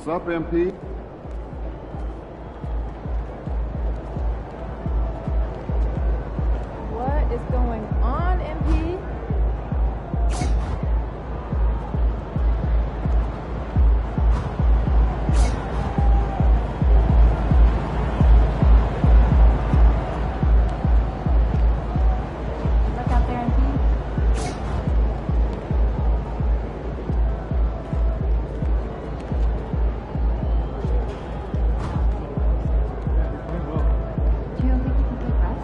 What's up, MP? What is going on, MP? Look out there, MP. Do you think you can get rest?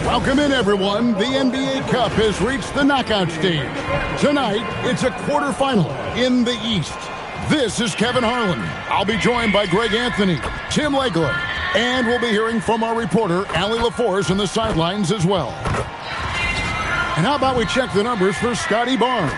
Welcome in, everyone. The NBA Cup has reached the knockout stage. Tonight, it's a quarterfinal in the East. This is Kevin Harlan. I'll be joined by Greg Anthony, Tim Legler, and we'll be hearing from our reporter, Allie LaForce, on the sidelines as well. And how about we check the numbers for Scotty Barnes?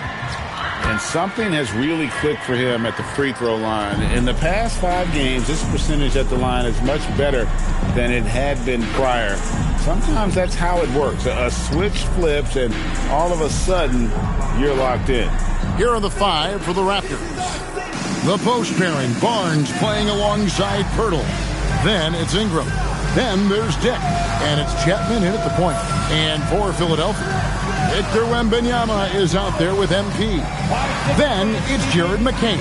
And something has really clicked for him at the free throw line. In the past 5 games, this percentage at the line is much better than it had been prior. Sometimes that's how it works. A switch flips, and all of a sudden, you're locked in. Here are the 5 for the Raptors. The post pairing, Barnes playing alongside Pirtle. Then it's Ingram. Then there's Dick. And it's Chapman in at the point. And for Philadelphia, Victor Wembanyama is out there with MP. Then it's Jared McCain.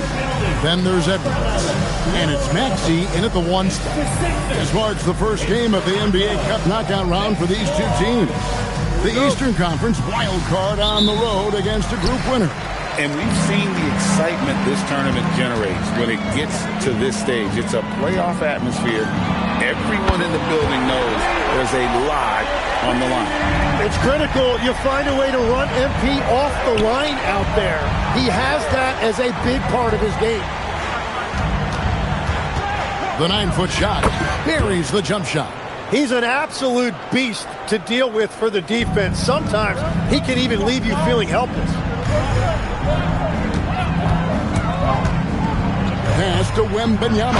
Then there's Edwards. And it's Maxey in at the 1 spot. This marks the first game of the NBA Cup knockout round for these two teams. The Eastern Conference wild card on the road against a group winner. And we've seen the excitement this tournament generates when it gets to this stage. It's a playoff atmosphere. Everyone in the building knows there's a lot on the line. It's critical you find a way to run MP off the line out there. He has that as a big part of his game. The 9-foot shot buries the jump shot. He's an absolute beast to deal with for the defense. Sometimes he can even leave you feeling helpless. Pass to Wembanyama.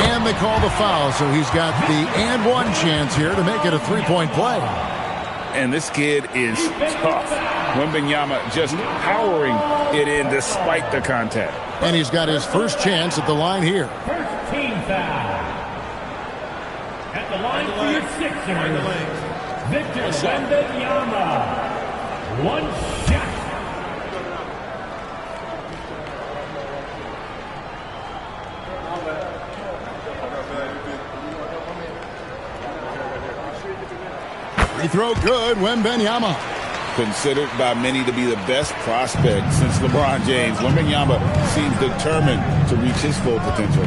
And they call the foul, so he's got the and one chance here to make it a 3-point play. And this kid is tough. Wembanyama just powering it in despite the contact. And he's got his first chance at the line here. First team foul. At the line for your Sixers, Victor Wembanyama. One shot. Free throw good, Wembanyama. Considered by many to be the best prospect since LeBron James, Wembanyama seems determined to reach his full potential.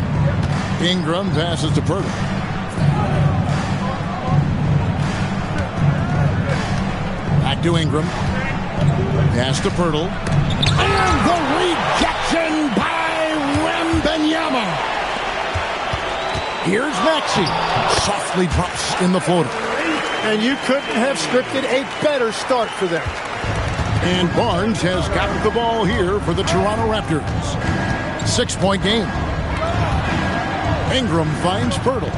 Ingram passes to Pirtle. Back to Ingram. Pass to Pirtle. And the rejection by Wembanyama. Here's Maxey. Softly drops in the floater. And you couldn't have scripted a better start for them. And Barnes has got the ball here for the Toronto Raptors. 6-point game. Ingram finds Pirtle.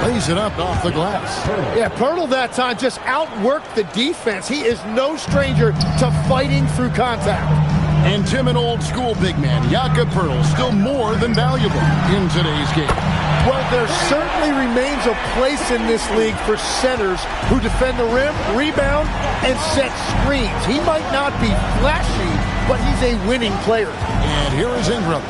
Lays it up off the glass. Yeah, Pirtle that time just outworked the defense. He is no stranger to fighting through contact. And Tim, an old-school big man, Jakob Pirtle, still more than valuable in today's game. Well, there certainly remains a place in this league for centers who defend the rim, rebound, and set screens. He might not be flashy, but he's a winning player. And here is Ingram,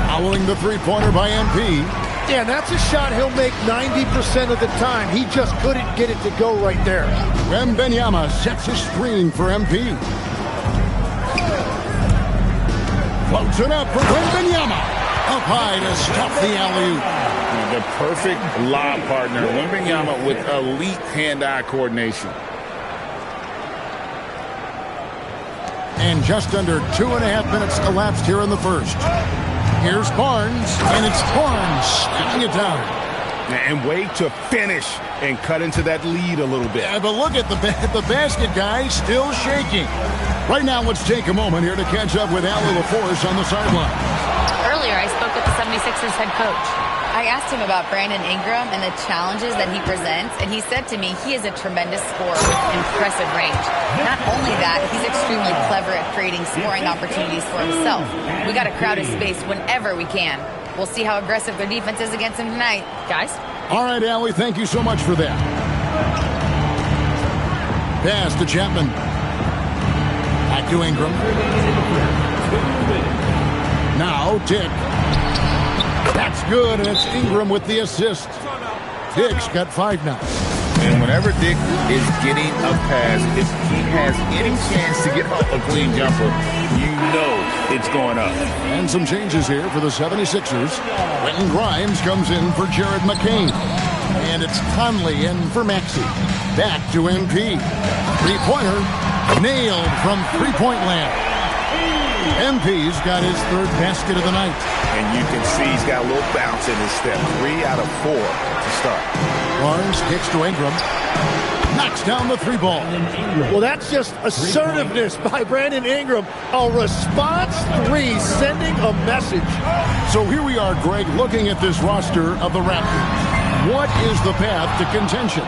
fouling the three-pointer by MP. Yeah, that's a shot he'll make 90% of the time. He just couldn't get it to go right there. Wembanyama sets a screen for MP. Floats it up for Wembanyama. Up high to stop the alley-oop. The perfect lob partner. Wembanyama with elite hand-eye coordination. And just under 2.5 minutes elapsed here in the first. Here's Barnes, and it's Barnes shutting it down. And wait to finish and cut into that lead a little bit. Yeah, but look at the basket, guys, still shaking. Right now, let's take a moment here to catch up with Allie LaForce on the sideline. Earlier, I spoke with the 76ers head coach. I asked him about Brandon Ingram and the challenges that he presents, and he said to me he is a tremendous scorer with impressive range. Not only that, he's extremely clever at creating scoring opportunities for himself. We got to crowd his space whenever we can. We'll see how aggressive their defense is against him tonight. Guys? All right, Allie, thank you so much for that. Pass to Chapman. Back to Ingram. Now, Dick. That's good, and it's Ingram with the assist. Dick's got 5 now. And whenever Dick is getting a pass, if he has any chance to get a clean jumper, you know it's going up. And some changes here for the 76ers. Quentin Grimes comes in for Jared McCain. And it's Conley in for Maxey. Back to MP. Three-pointer nailed from three-point land. MP's got his 3rd basket of the night. And you can see he's got a little bounce in his step. 3 out of 4 to start. Barnes kicks to Ingram. Knocks down the 3-ball. Well, that's just assertiveness by Brandon Ingram. A response 3, sending a message. So here we are, Greg, looking at this roster of the Raptors. What is the path to contention?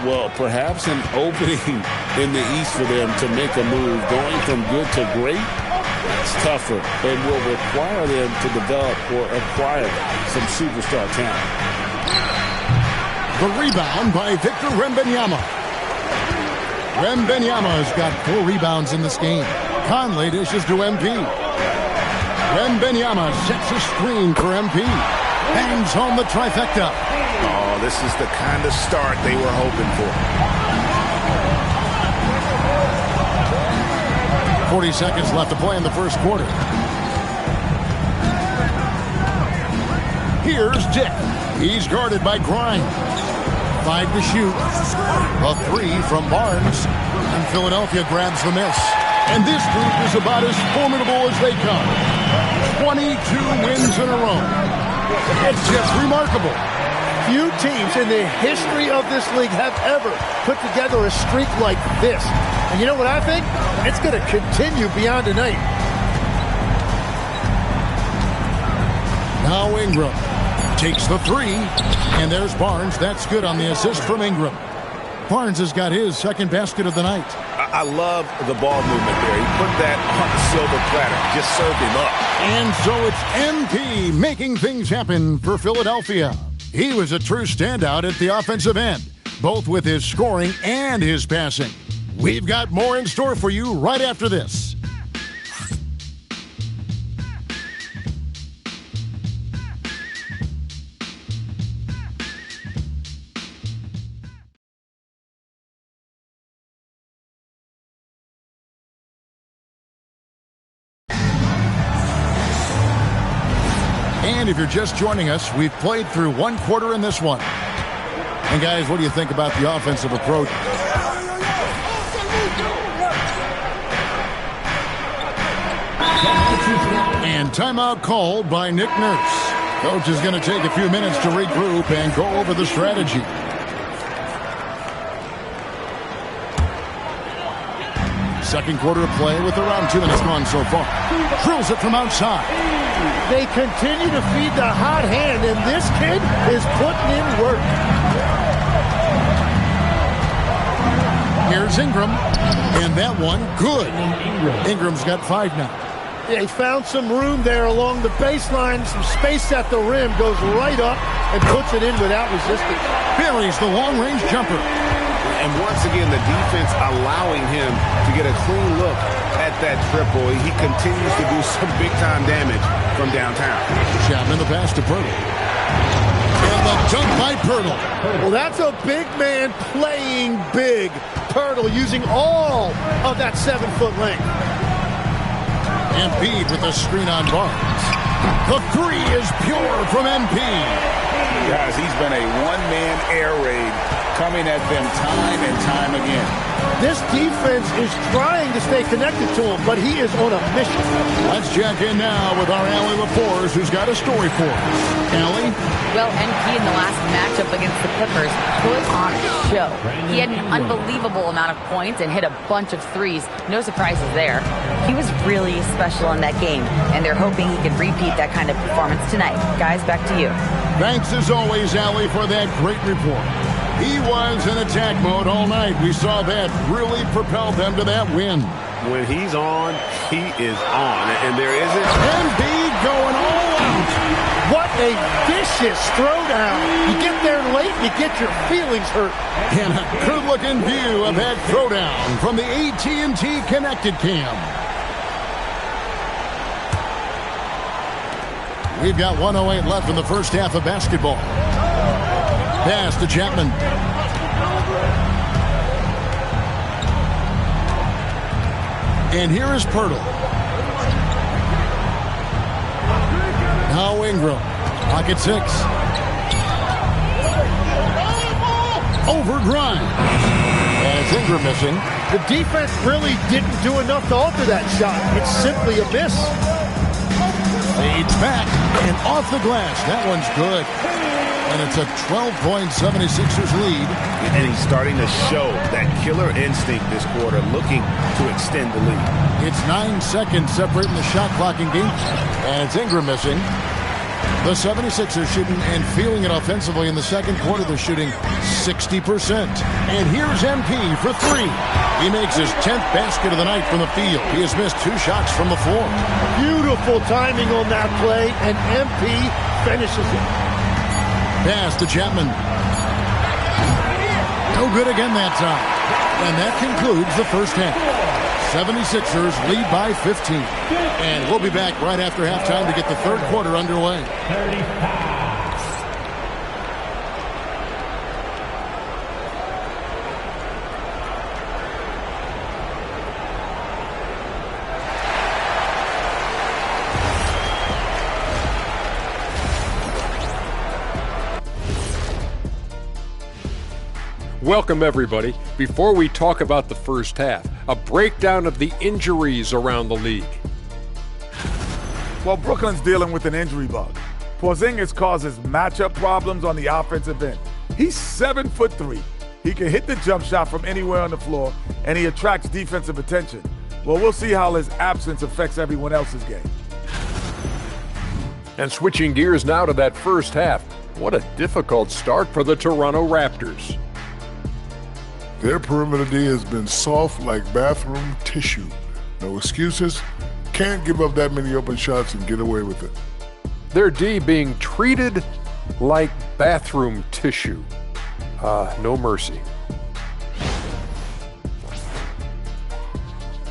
Well, perhaps an opening in the East for them to make a move. Going from good to great, it's tougher and will require them to develop or acquire some superstar talent. The rebound by Victor Wembanyama. Wembanyama's got 4 rebounds in this game. Conley dishes to MP. Wembanyama sets a screen for MP. Bangs home the trifecta. Oh, this is the kind of start they were hoping for. 40 seconds left to play in the first quarter. Here's Dick. He's guarded by Grimes. 5 to shoot. A 3 from Barnes. And Philadelphia grabs the miss. And this group is about as formidable as they come. 22 wins in a row. It's just remarkable. Few teams in the history of this league have ever put together a streak like this. And you know what I think? It's going to continue beyond tonight. Now Ingram takes the 3. And there's Barnes. That's good on the assist from Ingram. Barnes has got his 2nd basket of the night. I love the ball movement there. He put that on the silver platter. Just served him up. And so it's MP making things happen for Philadelphia. He was a true standout at the offensive end, both with his scoring and his passing. We've got more in store for you right after this. And if you're just joining us, we've played through 1 quarter in this one. And guys, what do you think about the offensive approach? And timeout called by Nick Nurse. Coach is going to take a few minutes to regroup and go over the strategy. Second quarter of play with around 2 minutes gone so far. Drills it from outside. They continue to feed the hot hand, and this kid is putting in work. Here's Ingram, and that one, good. Ingram's got 5 now. They found some room there along the baseline, some space at the rim, goes right up and puts it in without resistance. Buries the long-range jumper. And once again, the defense allowing him to get a clean look at that triple. He continues to do some big-time damage from downtown. Chapman the pass to Pirtle. And the dunk by Pirtle. Well, that's a big man playing big. Pirtle using all of that 7-foot length. Embiid with a screen on Barnes. The 3 is pure from MP. Guys, he's been a one-man air raid coming at them time and time again. This defense is trying to stay connected to him, but he is on a mission. Let's check in now with our Allie LaForce, who's got a story for us. Allie? Well, MP in the last matchup against the Clippers put on a show. He had an unbelievable amount of points and hit a bunch of threes. No surprises there. He was really special in that game, and they're hoping he can repeat that kind of performance tonight. Guys, back to you. Thanks as always, Allie, for that great report. He was in attack mode all night. We saw that really propelled them to that win. When he's on, he is on. And there isn't... Embiid going all out. What a vicious throwdown. You get there late, you get your feelings hurt. And a good-looking view of that throwdown from the AT&T Connected Cam. We've got 1:08 left in the first half of basketball. Pass to Chapman. And here is Pirtle. Now Ingram. Pocket 6. Over Grimes. And it's Ingram missing. The defense really didn't do enough to alter that shot. It's simply a miss. Fades back and off the glass. That one's good. And it's a 12-point 76ers lead. And he's starting to show that killer instinct this quarter, looking to extend the lead. It's 9 seconds separating the shot clock in game. And it's Ingram missing. The 76ers shooting and feeling it offensively in the second quarter. They're shooting 60%. And here's MP for 3. He makes his 10th basket of the night from the field. He has missed 2 shots from the floor. Beautiful timing on that play, and MP finishes it. Pass to Chapman. No good again that time. And that concludes the first half. 76ers lead by 15. And we'll be back right after halftime to get the third quarter underway. 35. Welcome, everybody. Before we talk about the first half, a breakdown of the injuries around the league. Well, Brooklyn's dealing with an injury bug. Porzingis causes matchup problems on the offensive end. He's 7'3". He can hit the jump shot from anywhere on the floor, and he attracts defensive attention. Well, we'll see how his absence affects everyone else's game. And switching gears now to that first half, what a difficult start for the Toronto Raptors. Their perimeter D has been soft like bathroom tissue. No excuses. Can't give up that many open shots and get away with it. Their D being treated like bathroom tissue. No mercy.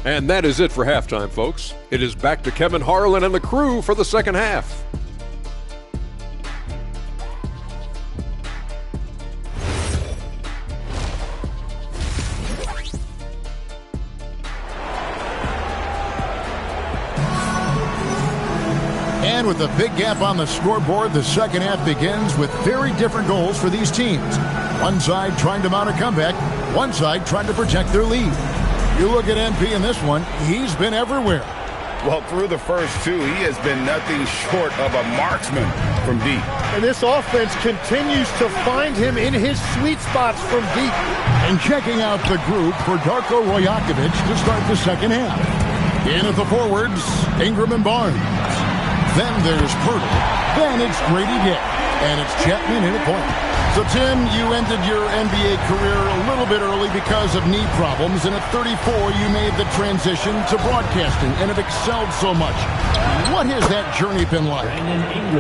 And that is it for halftime, folks. It is back to Kevin Harlan and the crew for the second half. And with a big gap on the scoreboard, the second half begins with very different goals for these teams. One side trying to mount a comeback, one side trying to protect their lead. You look at MP in this one, he's been everywhere. Well, through the first 2, he has been nothing short of a marksman from deep. And this offense continues to find him in his sweet spots from deep. And checking out the group for Darko Rajakovic to start the second half. In at the forwards, Ingram and Barnes. Then there's Pirtle. Then it's Grady Dick. And it's Chapman in a point. So, Tim, you ended your NBA career a little bit early because of knee problems. And at 34, you made the transition to broadcasting and have excelled so much. What has that journey been like?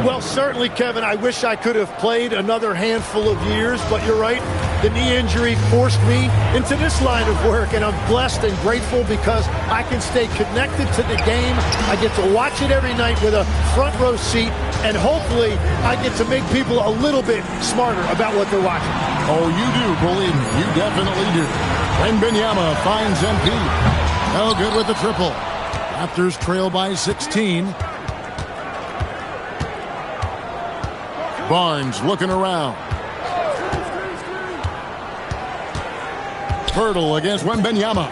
Well, certainly, Kevin, I wish I could have played another handful of years. But you're right. The knee injury forced me into this line of work, and I'm blessed and grateful because I can stay connected to the game. I get to watch it every night with a front row seat, and hopefully I get to make people a little bit smarter about what they're watching. Oh, you do, believe me. You definitely do. Wembanyama finds MP. No good with the triple. Raptors trail by 16. Barnes looking around. Pirtle against Wembanyama.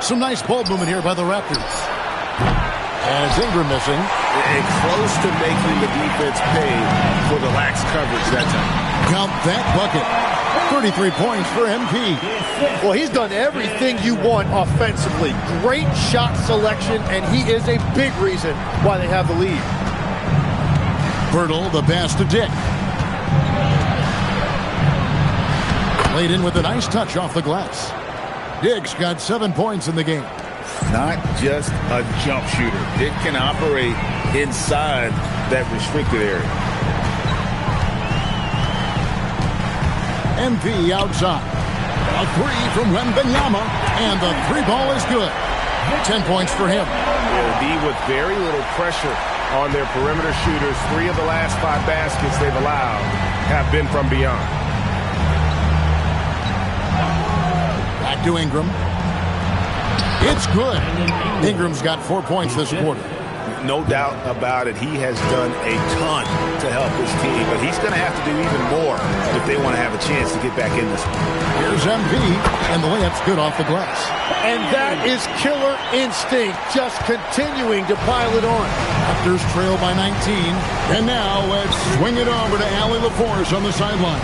Some nice ball movement here by the Raptors. As Ingram missing. And close to making the defense pay for the lax coverage that time. Count that bucket. 33 points for MP. Well, he's done everything you want offensively. Great shot selection, and he is a big reason why they have the lead. Pirtle, the pass to Dick. Laid in with a nice touch off the glass. Dick's got 7 points in the game. Not just a jump shooter. It can operate inside that restricted area. MP outside. A three from Wembanyama, and the three ball is good. 10 points for him. D with very little pressure on their perimeter shooters. 3 of the last 5 baskets they've allowed have been from beyond. Back to Ingram. It's good. Ingram's got 4 points this quarter. No doubt about it. He has done a ton to help his team, but he's going to have to do even more if they want to have a chance to get back in this one. Here's MP, and the layup's good off the glass. And that is killer instinct, just continuing to pile it on. Raptors trail by 19, and now let's swing it over to Allie LaForce on the sideline.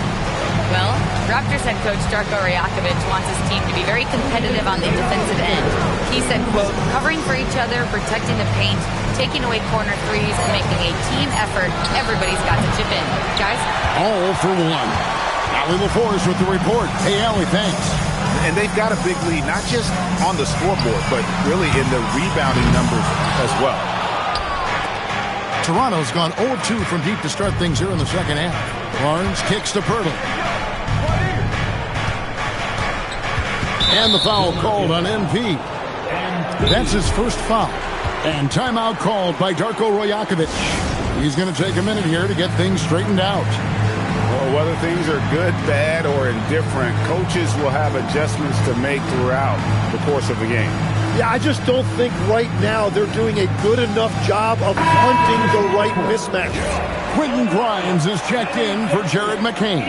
Well, Raptors head coach Darko Rajakovic wants his team to be very competitive on the defensive end. He said, quote, covering for each other, protecting the paint, taking away corner threes, and making a team effort. Everybody's got to chip in. Guys? All for one. Allie LaForce with the report. Hey, Allie, thanks. And they've got a big lead, not just on the scoreboard, but really in the rebounding numbers as well. Toronto's gone 0-2 from deep to start things here in the second half. Barnes kicks to Pirtle. And the foul called on MP. That's his first foul. And timeout called by Darko Rajakovic. He's going to take a minute here to get things straightened out. Well, whether things are good, bad, or indifferent, coaches will have adjustments to make throughout the course of the game. Yeah, I just don't think right now they're doing a good enough job of hunting the right mismatches. Quentin Grimes is checked in for Jared McCain.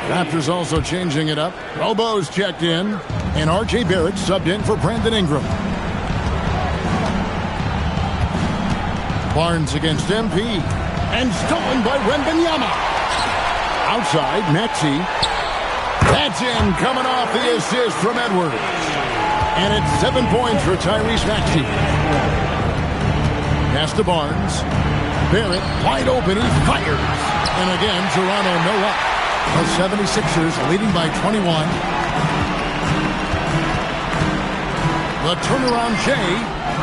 Raptors also changing it up. Robo's checked in, and R.J. Barrett subbed in for Brandon Ingram. Barnes against MP, and stolen by Wembanyama. Outside, Maxey. That's in, coming off the assist from Edwards. And it's 7 points for Tyrese Maxey. Pass to Barnes. Barrett, wide open, he fires. And again, Toronto no up. The 76ers leading by 21. The turnaround J.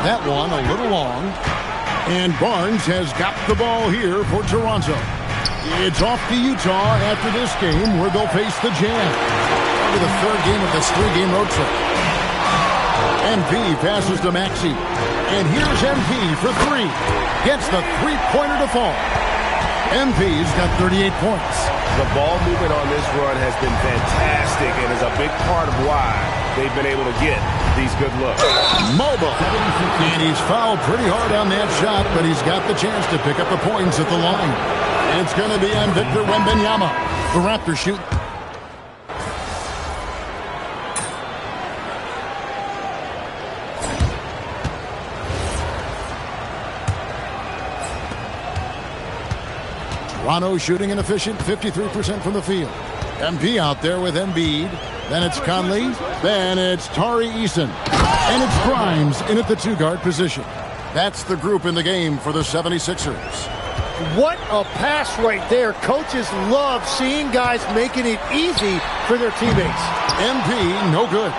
That one a little long. And Barnes has got the ball here for Toronto. It's off to Utah after this game where they'll face the Jazz. Into the third game of this 3-game road trip. MP passes to Maxey. And here's MP for 3. Gets the three-pointer to fall. MP's got 38 points. The ball movement on this run has been fantastic and is a big part of why they've been able to get these good looks. Mobile. And he's fouled pretty hard on that shot, but he's got the chance to pick up the points at the line. It's going to be on Victor Wembanyama. The Raptors shoot. Toronto shooting an efficient 53% from the field. MP out there with Embiid. Then it's Conley. Then it's Tari Eason. And it's Grimes in at the 2-guard position. That's the group in the game for the 76ers. What a pass right there. Coaches love seeing guys making it easy for their teammates. MP, no good.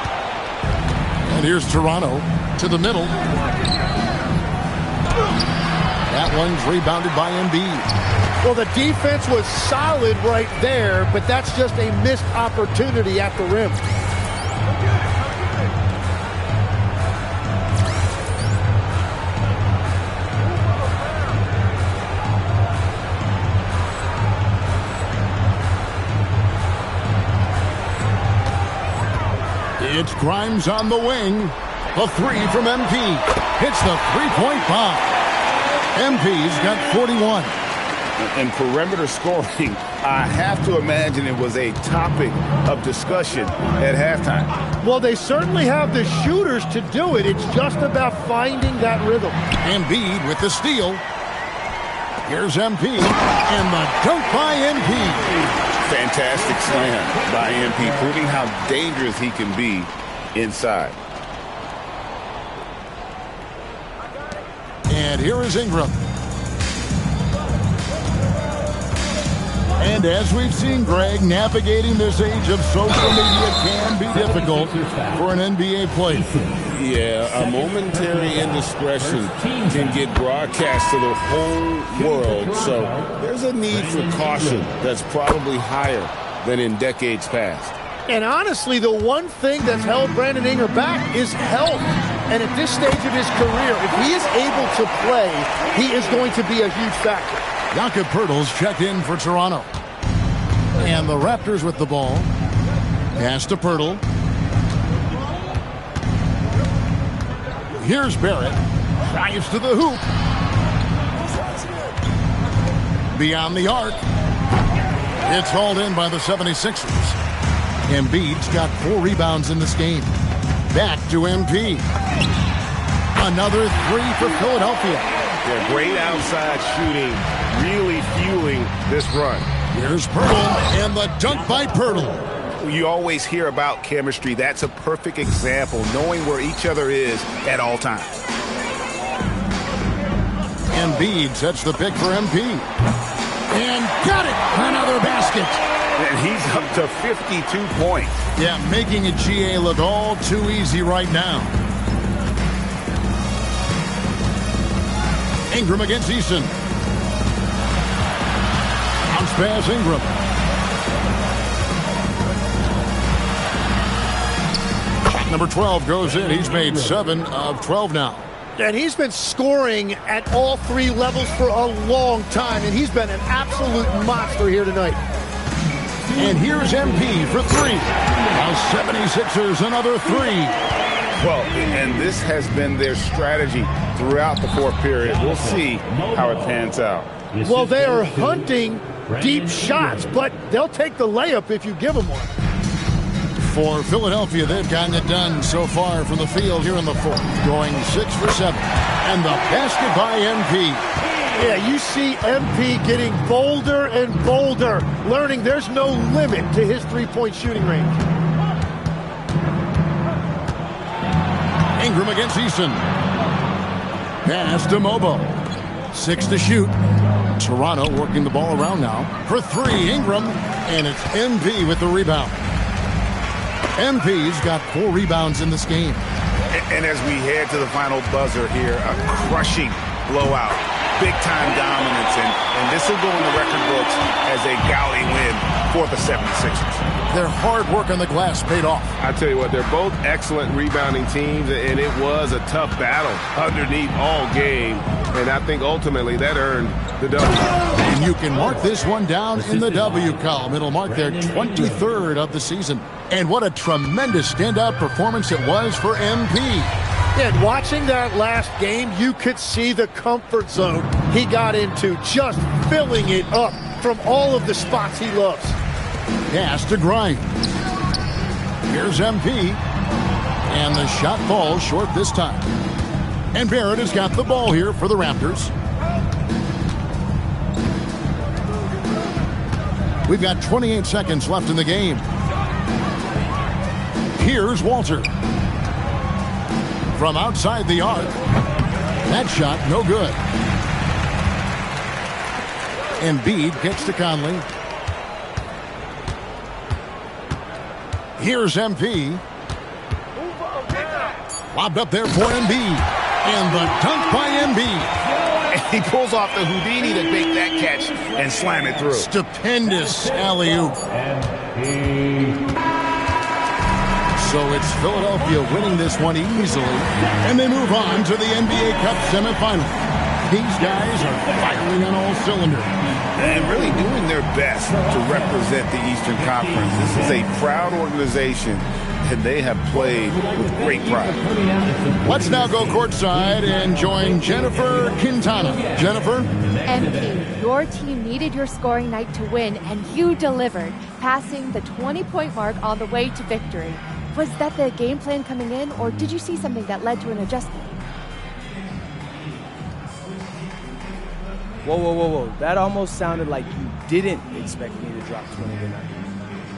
And here's Toronto to the middle. That one's rebounded by Embiid. Well, the defense was solid right there, but that's just a missed opportunity at the rim. It's Grimes on the wing. A 3 from MP. Hits the three-point bomb. MP's got 41. And perimeter scoring, I have to imagine it was a topic of discussion at halftime. Well, they certainly have the shooters to do it. It's just about finding that rhythm. Embiid with the steal. Here's MP, and the dunk by MP. Fantastic slam by MP, proving how dangerous he can be inside. And here is Ingram. And as we've seen, Greg, navigating this age of social media can be difficult for an NBA player. Yeah, a momentary indiscretion can get broadcast to the whole world. So there's a need for caution that's probably higher than in decades past. And honestly, the one thing that's held Brandon Ingram back is health. And at this stage of his career, if he is able to play, he is going to be a huge factor. Jakob Poeltl's checked in for Toronto. And the Raptors with the ball. Pass to Poeltl. Here's Barrett. Drives to the hoop. Beyond the arc. It's hauled in by the 76ers. Embiid's got 4 rebounds in this game. Back to MP. Another 3 for Philadelphia. Yeah, great outside shooting, really fueling this run. Here's Poeltl, and the dunk by Poeltl. You always hear about chemistry. That's a perfect example, knowing where each other is at all times. Embiid sets the pick for MP. And got it! Another basket. And he's up to 52 points. Yeah, making a GA look all too easy right now. Ingram against Easton. Bounce pass Ingram. Shot number 12 goes in. He's made 7 of 12 now. And he's been scoring at all 3 levels for a long time, and he's been an absolute monster here tonight. And here's MP for 3. Now 76ers another 3. Well, and this has been their strategy throughout the fourth period. We'll see how it pans out. Well, they are hunting deep shots, but they'll take the layup if you give them one. For Philadelphia, they've gotten it done so far from the field here in the fourth, going 6 for 7. And the basket by MP. Yeah, you see MP getting bolder and bolder, learning there's no limit to his three-point shooting range. Ingram against Easton. Pass to Mobo. 6 to shoot. Toronto working the ball around now. For 3, Ingram. And it's MP with the rebound. MP's got 4 rebounds in this game. And as we head to the final buzzer here, a crushing blowout. Big-time dominance, and this will go in the record books as a gaudy win for the 76ers. Their hard work on the glass paid off. I tell you what, they're both excellent rebounding teams, and it was a tough battle underneath all game, and I think ultimately that earned the W. And you can mark this one down in the W column. It'll mark their 23rd of the season. And what a tremendous standout performance it was for MP. And watching that last game, you could see the comfort zone he got into, just filling it up from all of the spots he loves. Pass to Grimes. Here's MP. And the shot falls short this time. And Barrett has got the ball here for the Raptors. We've got 28 seconds left in the game. Here's Walter. From outside the arc. That shot, no good. Embiid gets to Conley. Here's MP. Lobbed up there for Embiid. And the dunk by Embiid. He pulls off the Houdini to make that catch and slam it through. Stupendous alley-oop. So it's Philadelphia winning this one easily, and they move on to the NBA Cup semifinal. These guys are firing on all cylinders. And really doing their best to represent the Eastern Conference. This is a proud organization and they have played with great pride. Let's now go courtside and join Jennifer Quintana. Jennifer? MP, your team needed your scoring night to win, and you delivered, passing the 20-point mark on the way to victory. Was that the game plan coming in, or did you see something that led to an adjustment? Whoa. That almost sounded like you didn't expect me to drop 20 tonight.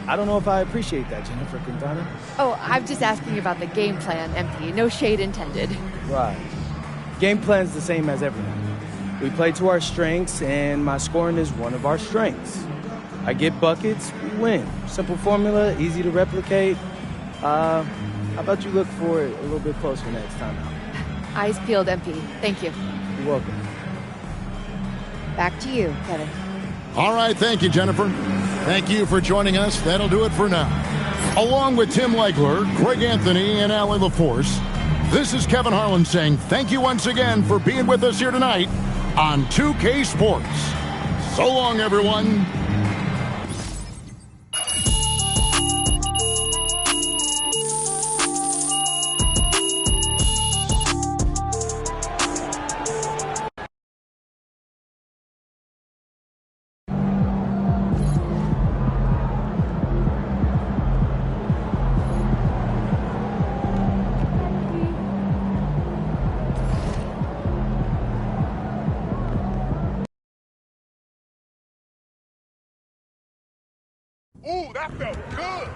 I don't know if I appreciate that, Jennifer Quintana. Oh, I'm just asking about the game plan, MP. No shade intended. Right. Game plan's the same as every night. We play to our strengths, and my scoring is one of our strengths. I get buckets, we win. Simple formula, easy to replicate. How about you look for it a little bit closer next time out? Eyes peeled, MP. Thank you. You're welcome. Back to you, Kevin. All right, thank you, Jennifer. Thank you for joining us. That'll do it for now. Along with Tim Legler, Greg Anthony, and Allie LaForce, this is Kevin Harlan saying thank you once again for being with us here tonight on 2K Sports. So long, everyone. Ooh, that felt good.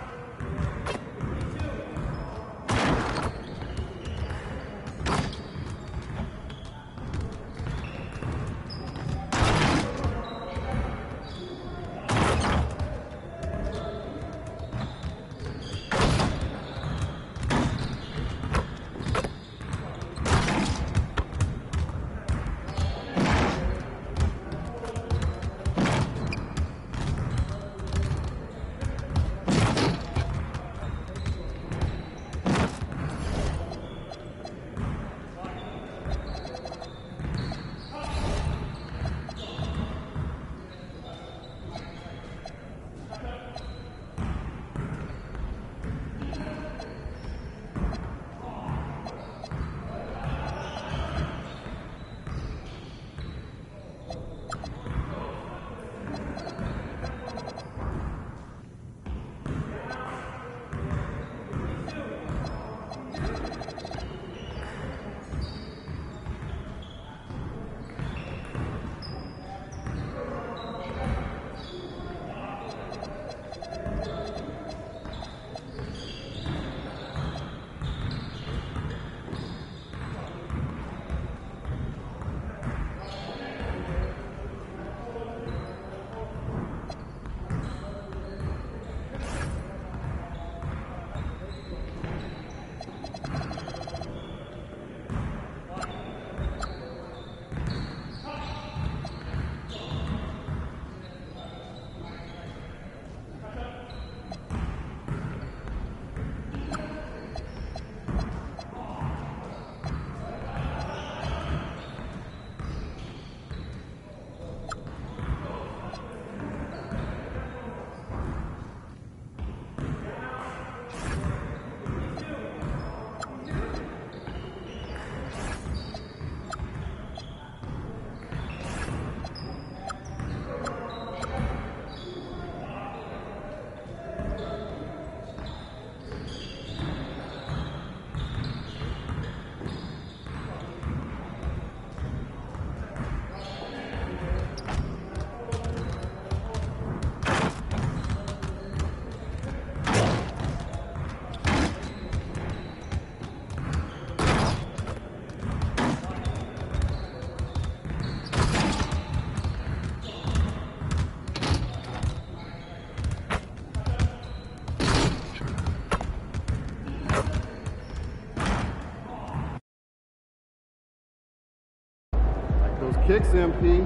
Kicks, MP.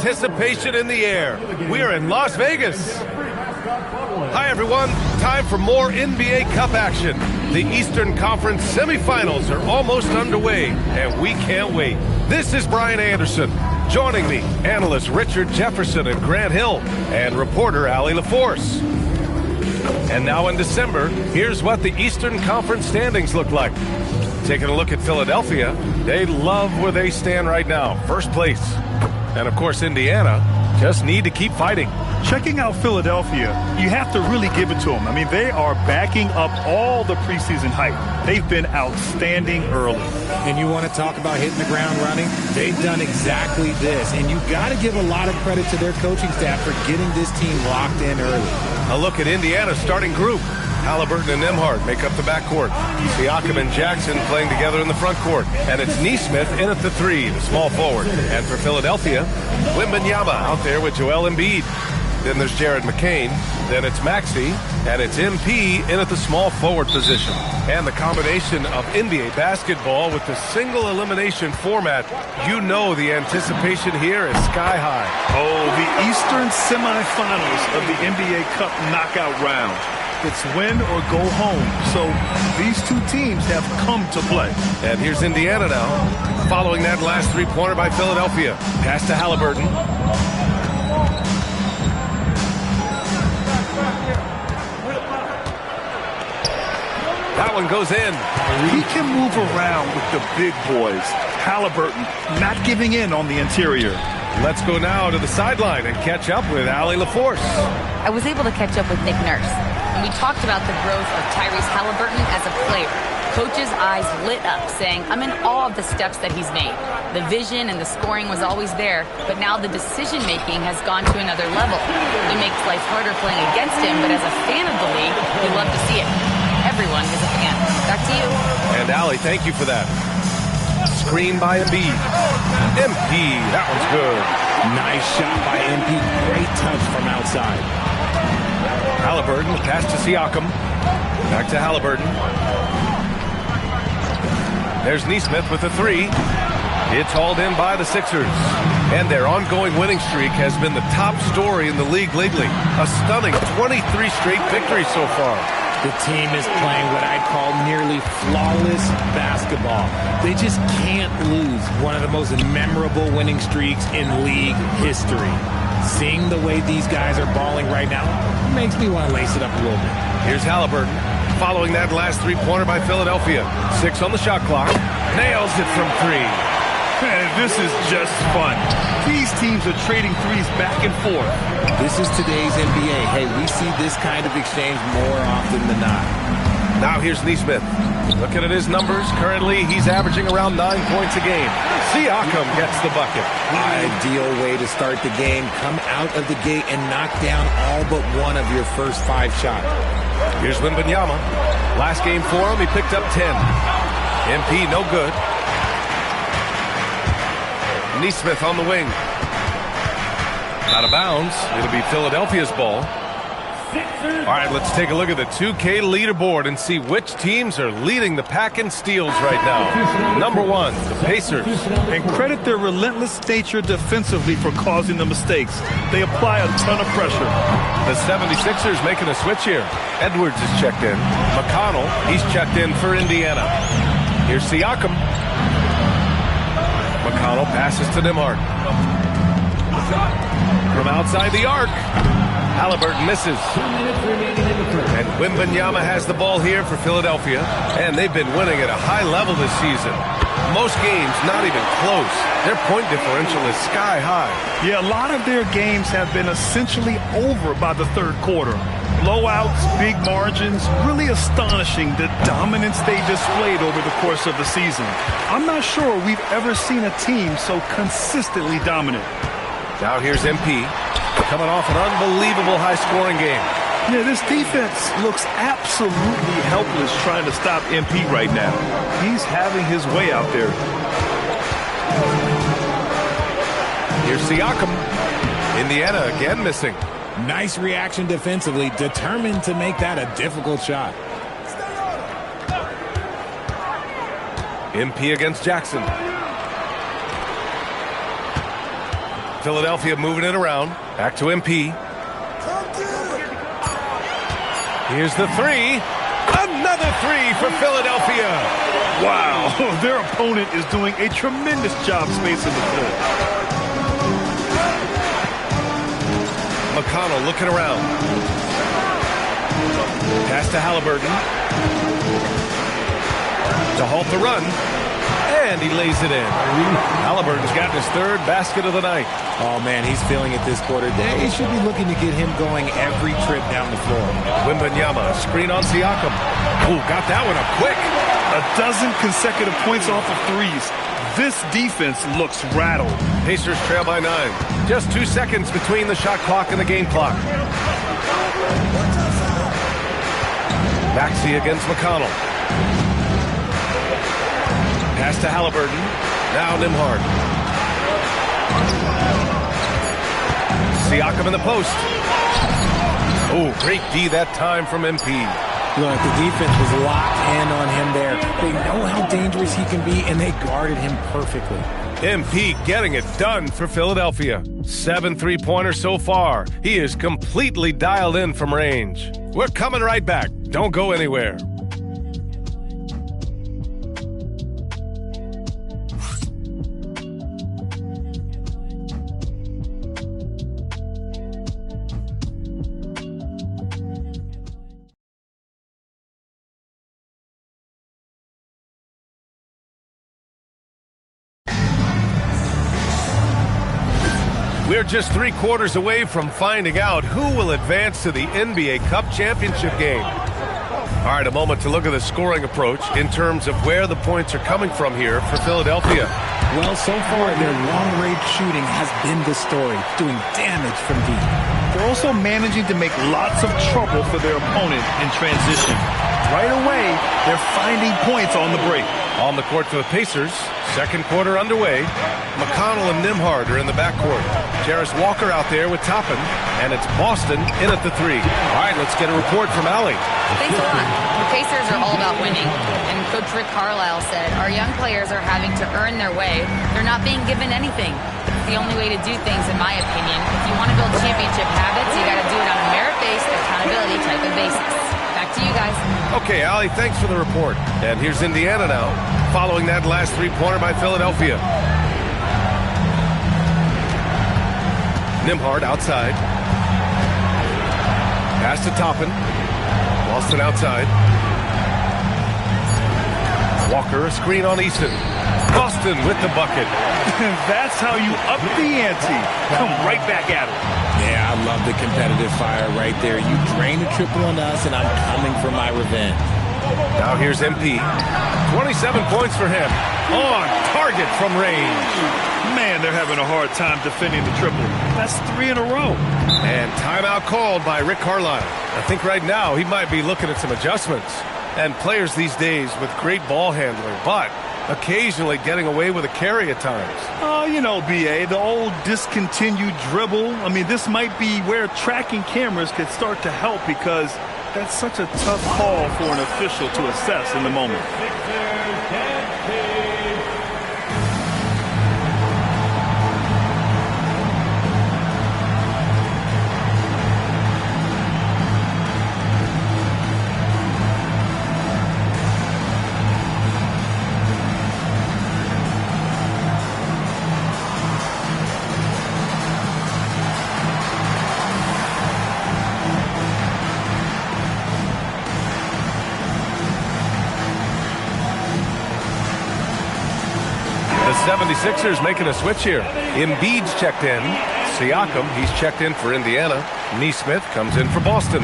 anticipation in the air. We are in Las Vegas. Hi, everyone. Time for more NBA Cup action. The Eastern Conference semifinals are almost underway, and we can't wait. This is Brian Anderson. Joining me, analysts Richard Jefferson and Grant Hill, and reporter Allie LaForce. And now in December, here's what the Eastern Conference standings look like. Taking a look at Philadelphia, they love where they stand right now, first place. And of course, Indiana just need to keep fighting. Checking out Philadelphia, you have to really give it to them. I mean, they are backing up all the preseason hype. They've been outstanding early. And you want to talk about hitting the ground running? They've done exactly this. And you've got to give a lot of credit to their coaching staff for getting this team locked in early. A look at Indiana's starting group. Halliburton and Nembhard make up the backcourt. Siakam and Jackson playing together in the front court. And it's Nesmith in at the 3, the small forward. And for Philadelphia, Wembanyama out there with Joel Embiid. Then there's Jared McCain. Then it's Maxey. And it's MP in at the small forward position. And the combination of NBA basketball with the single elimination format, you know the anticipation here is sky high. Oh, the Eastern semifinals of the NBA Cup knockout round. It's win or go home. So these two teams have come to play. And here's Indiana now, following that last three-pointer by Philadelphia. Pass to Halliburton. That one goes in. He can move around with the big boys. Halliburton not giving in on the interior. Let's go now to the sideline and catch up with Allie LaForce. I was able to catch up with Nick Nurse, and we talked about the growth of Tyrese Halliburton as a player. Coach's eyes lit up, saying, I'm in awe of the steps that he's made. The vision and the scoring was always there, but now the decision-making has gone to another level. It makes life harder playing against him, but as a fan of the league, we love to see it. Everyone is a fan. Back to you. And Allie, thank you for that. Screen by Embiid. MP, that one's good. Nice shot by MP. Great touch from outside. Halliburton, pass to Siakam. Back to Halliburton. There's Nesmith with the 3. It's hauled in by the Sixers. And their ongoing winning streak has been the top story in the league lately. A stunning 23 straight victories so far. The team is playing what I'd call nearly flawless basketball. They just can't lose. One of the most memorable winning streaks in league history. Seeing the way these guys are balling right now makes me want to lace it up a little bit. Here's Halliburton, following that last three-pointer by Philadelphia. 6 on the shot clock. Nails it from 3. Man, this is just fun. These teams are trading threes back and forth. This is today's NBA. Hey, we see this kind of exchange more often than not. Now here's Nesmith. Looking at his numbers, currently he's averaging around 9 points a game. Siakam gets the bucket. Ideal way to start the game. Come out of the gate and knock down all but one of your first 5 shots. Here's Wembanyama. Last game for him, he picked up 10. MP no good. Nesmith on the wing. Out of bounds. It'll be Philadelphia's ball. All right, let's take a look at the 2K leaderboard and see which teams are leading the pack in steals right now. Number 1, the Pacers. And credit their relentless nature defensively for causing the mistakes. They apply a ton of pressure. The 76ers making a switch here. Edwards is checked in. McConnell, he's checked in for Indiana. Here's Siakam. McConnell passes to Nembhard. From outside the arc. Halliburton misses. And Wembanyama has the ball here for Philadelphia. And they've been winning at a high level this season. Most games not even close. Their point differential is sky high. Yeah, a lot of their games have been essentially over by the third quarter. Blowouts, big margins, really astonishing the dominance they displayed over the course of the season. I'm not sure we've ever seen a team so consistently dominant. Now here's MP, coming off an unbelievable high-scoring game. Yeah, this defense looks absolutely helpless trying to stop MP right now. He's having his way out there. Here's Siakam. Indiana again missing. Nice reaction defensively, determined to make that a difficult shot. MP against Jackson. Philadelphia moving it around. Back to MP. Here's the three. Another three for Philadelphia. Wow, their opponent is doing a tremendous job spacing the floor. McConnell looking around. Pass to Halliburton. To halt the run. And he lays it in. Halliburton's gotten his third basket of the night. Oh, man, he's feeling it this quarter. They should be looking to get him going every trip down the floor. Wembanyama, screen on Siakam. Ooh, got that one up quick. 12 consecutive points off of threes. This defense looks rattled. Pacers trail by 9. Just 2 seconds between the shot clock and the game clock. Maxey against McConnell. Pass to Halliburton. Now Nembhard. Siakam in the post. Oh, great D that time from MP. Look, the defense was locked in on him there. They know how dangerous he can be, and they guarded him perfectly. MP getting it done for Philadelphia. 7 3-pointers so far. He is completely dialed in from range. We're coming right back. Don't go anywhere. We're just 3 quarters away from finding out who will advance to the NBA Cup Championship game. All right, a moment to look at the scoring approach in terms of where the points are coming from here for Philadelphia. Well, so far, their long-range shooting has been the story, doing damage from deep. They're also managing to make lots of trouble for their opponent in transition. Right away, they're finding points on the break. On the court for the Pacers, second quarter underway. McConnell and Nembhard are in the backcourt. Jarris Walker out there with Toppin, and it's Boston in at the 3. All right, let's get a report from Allie. Thanks a lot. The Pacers are all about winning, and Coach Rick Carlisle said our young players are having to earn their way. They're not being given anything. It's the only way to do things, in my opinion. If you want to build championship habits, you got to do it on a merit-based, accountability type of basis. Back to you guys. Okay, Allie, thanks for the report. And here's Indiana now, following that last 3-pointer by Philadelphia. Nembhard outside. Pass to Toppin. Boston outside. Walker, a screen on Easton. Boston with the bucket. That's how you up the ante. Come right back at it. Yeah, I love the competitive fire right there. You drain a triple on us, and I'm coming for my revenge. Now here's MP. 27 points for him. On target from range. Man, they're having a hard time defending the triple. That's 3 in a row. And timeout called by Rick Carlisle. I think right now he might be looking at some adjustments. And players these days with great ball handling, but occasionally getting away with a carry at times. Oh, you know, B.A., the old discontinued dribble. I mean, this might be where tracking cameras could start to help because that's such a tough call for an official to assess in the moment. The 76ers making a switch here. Embiid's checked in. Siakam, he's checked in for Indiana. Nesmith comes in for Boston.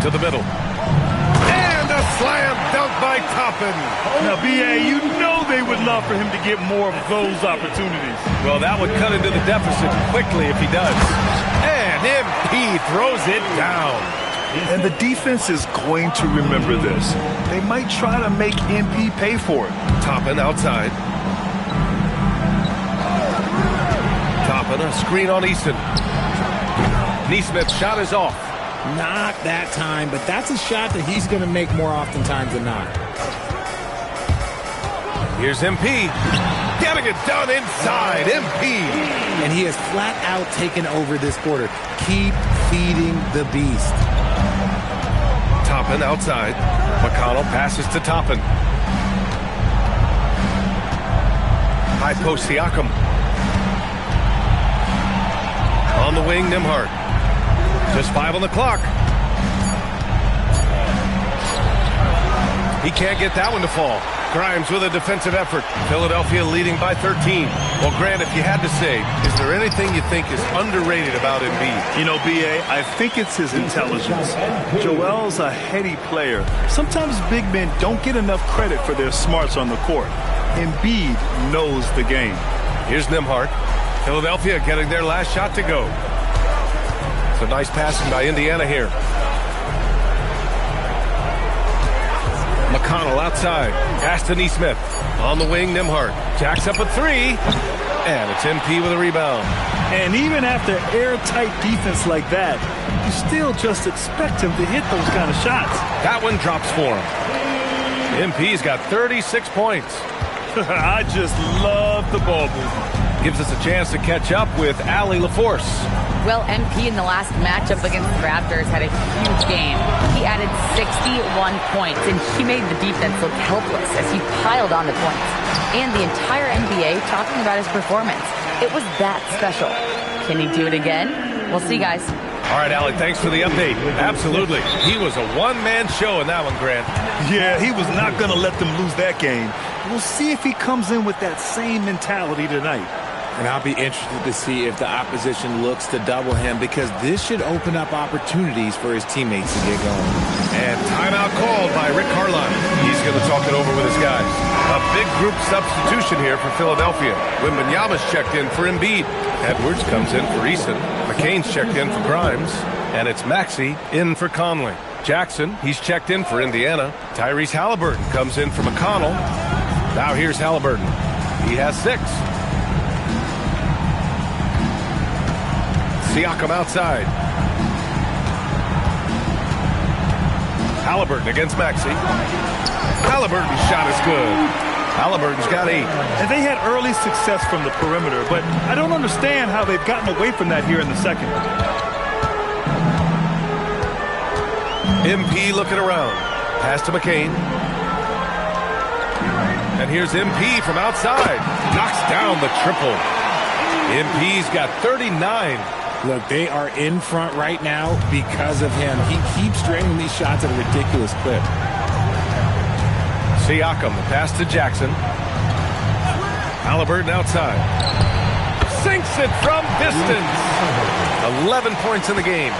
To the middle. And a slam dunk by Toppin. Now, B.A., you know they would love for him to get more of those opportunities. Well, that would cut into the deficit quickly if he does. And MP throws it down. And the defense is going to remember this. They might try to make MP pay for it. Toppin outside. Toppin, a screen on Easton. Nesmith's shot is off. Not that time, but that's a shot that he's going to make more oftentimes than not. Here's MP. Getting it done inside, MP. And he has flat out taken over this quarter. Keep feeding the beast. Toppin outside. McConnell passes to Toppin. High post Siakam. On the wing, Nembhard. Just 5 on the clock. He can't get that one to fall. Grimes with a defensive effort. Philadelphia leading by 13. Well, Grant, if you had to say, is there anything you think is underrated about Embiid? You know, B.A., I think it's his intelligence. Joel's a heady player. Sometimes big men don't get enough credit for their smarts on the court. Embiid knows the game. Here's Nembhard. Philadelphia getting their last shot to go. So nice passing by Indiana here. McConnell outside. Pass to Nesmith. On the wing, Nembhard. Jacks up a 3. And it's MP with a rebound. And even after airtight defense like that, you still just expect him to hit those kind of shots. That one drops for him. MP's got 36 points. I just love the ball movement. Gives us a chance to catch up with Allie LaForce. Well, MP in the last matchup against the Raptors had a huge game. He added 61 points, and he made the defense look helpless as he piled on the points. And the entire NBA talking about his performance. It was that special. Can he do it again? We'll see, guys. All right, Allie, thanks for the update. Absolutely. He was a one-man show in that one, Grant. Yeah, he was not going to let them lose that game. We'll see if he comes in with that same mentality tonight. And I'll be interested to see if the opposition looks to double him, because this should open up opportunities for his teammates to get going. And timeout called by Rick Carlisle. He's going to talk it over with his guys. A big group substitution here for Philadelphia. Wembanyama's checked in for Embiid. Edwards comes in for Eason. McCain's checked in for Grimes. And it's Maxey in for Conley. Jackson, he's checked in for Indiana. Tyrese Halliburton comes in for McConnell. Now here's Halliburton. He has 6. Siakam outside. Halliburton against Maxey. Halliburton's shot is good. Halliburton's got 8. And they had early success from the perimeter, but I don't understand how they've gotten away from that here in the second. MP looking around. Pass to McCain. And here's MP from outside. Knocks down the triple. MP's got 39. Look, they are in front right now because of him. He keeps draining these shots at a ridiculous clip. Siakam, the pass to Jackson. Halliburton outside. Sinks it from distance. 11 points in the game.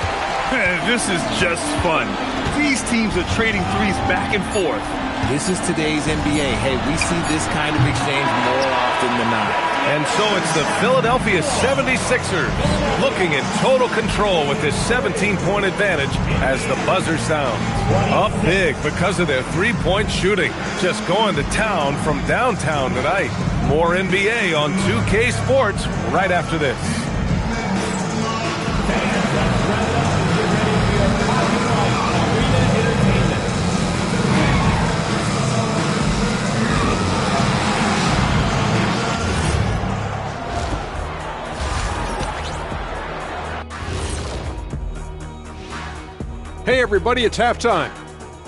This is just fun. These teams are trading threes back and forth. This is today's NBA. Hey, we see this kind of exchange more often than not. And so it's the Philadelphia 76ers looking in total control with this 17-point advantage as the buzzer sounds. Up big because of their three-point shooting. Just going to town from downtown tonight. More NBA on 2K Sports right after this. Hey everybody, it's halftime.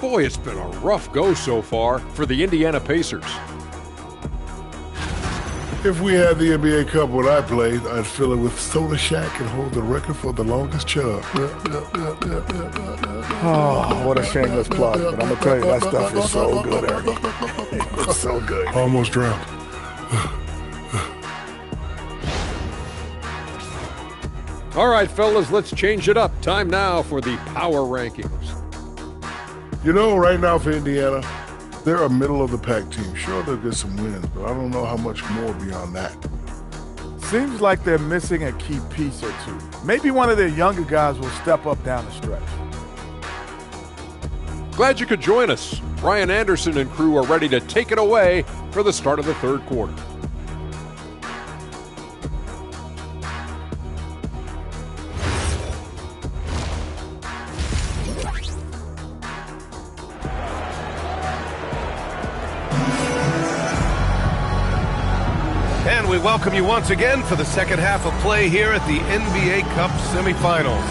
Boy, it's been a rough go so far for the Indiana Pacers. If we had the NBA Cup when I played, I'd fill it with Soda Shack and hold the record for the longest chug. Oh, what a shameless plug. But I'm going to tell you, that stuff is so good, Eric. It's so good. Almost drowned. All right, fellas, let's change it up. Time now for the power rankings. You know, right now for Indiana, they're a middle-of-the-pack team. Sure, they'll get some wins, but I don't know how much more beyond that. Seems like they're missing a key piece or two. Maybe one of their younger guys will step up down the stretch. Glad you could join us. Brian Anderson and crew are ready to take it away for the start of the third quarter. we welcome you once again for the second half of play here at the NBA Cup semifinals.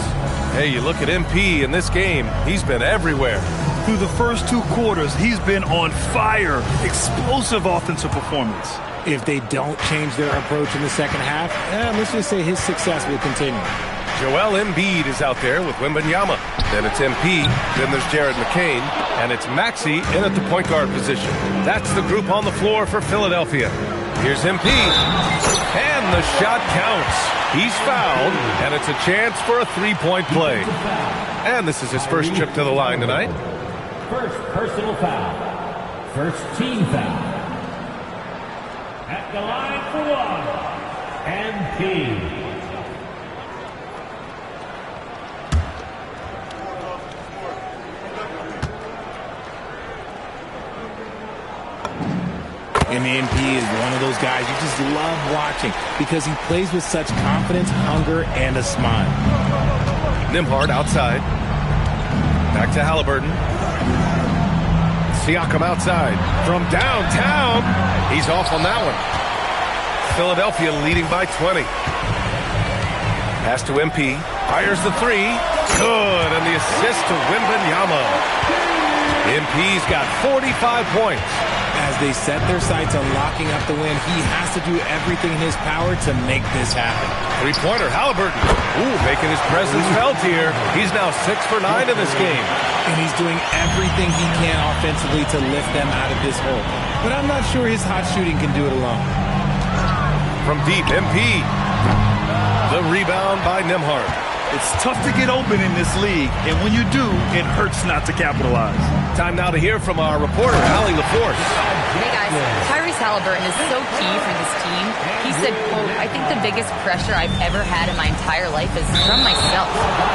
Hey, you look at MP in this game, he's been everywhere. Through the first 2 quarters, he's been on fire. Explosive offensive performance. If they don't change their approach in the second half, let's just say his success will continue. Joel Embiid is out there with Wembanyama. Then it's MP, then there's Jared McCain, and it's Maxey in at the point guard position. That's the group on the floor for Philadelphia. Here's MP, and the shot counts. He's fouled, and it's a chance for a three-point play. And this is his first trip to the line tonight. First personal foul. First team foul. At the line for 1, MP. And MP is one of those guys you just love watching because he plays with such confidence, hunger, and a smile. Nembhard outside. Back to Halliburton. Siakam outside. From downtown. He's off on that one. Philadelphia leading by 20. Pass to MP. Fires the three. Good. And the assist to Wembanyama. MP's got 45 points. As they set their sights on locking up the win, he has to do everything in his power to make this happen. Three-pointer, Halliburton. Ooh, making his presence felt here. He's now 6 for 9 in this game. And he's doing everything he can offensively to lift them out of this hole. But I'm not sure his hot shooting can do it alone. From deep, MP. The rebound by Nembhard. It's tough to get open in this league, and when you do, it hurts not to capitalize. Time now to hear from our reporter, Allie LaForce. Hey guys, Tyrese Halliburton is so key for this team. He said, quote, I think the biggest pressure I've ever had in my entire life is from myself.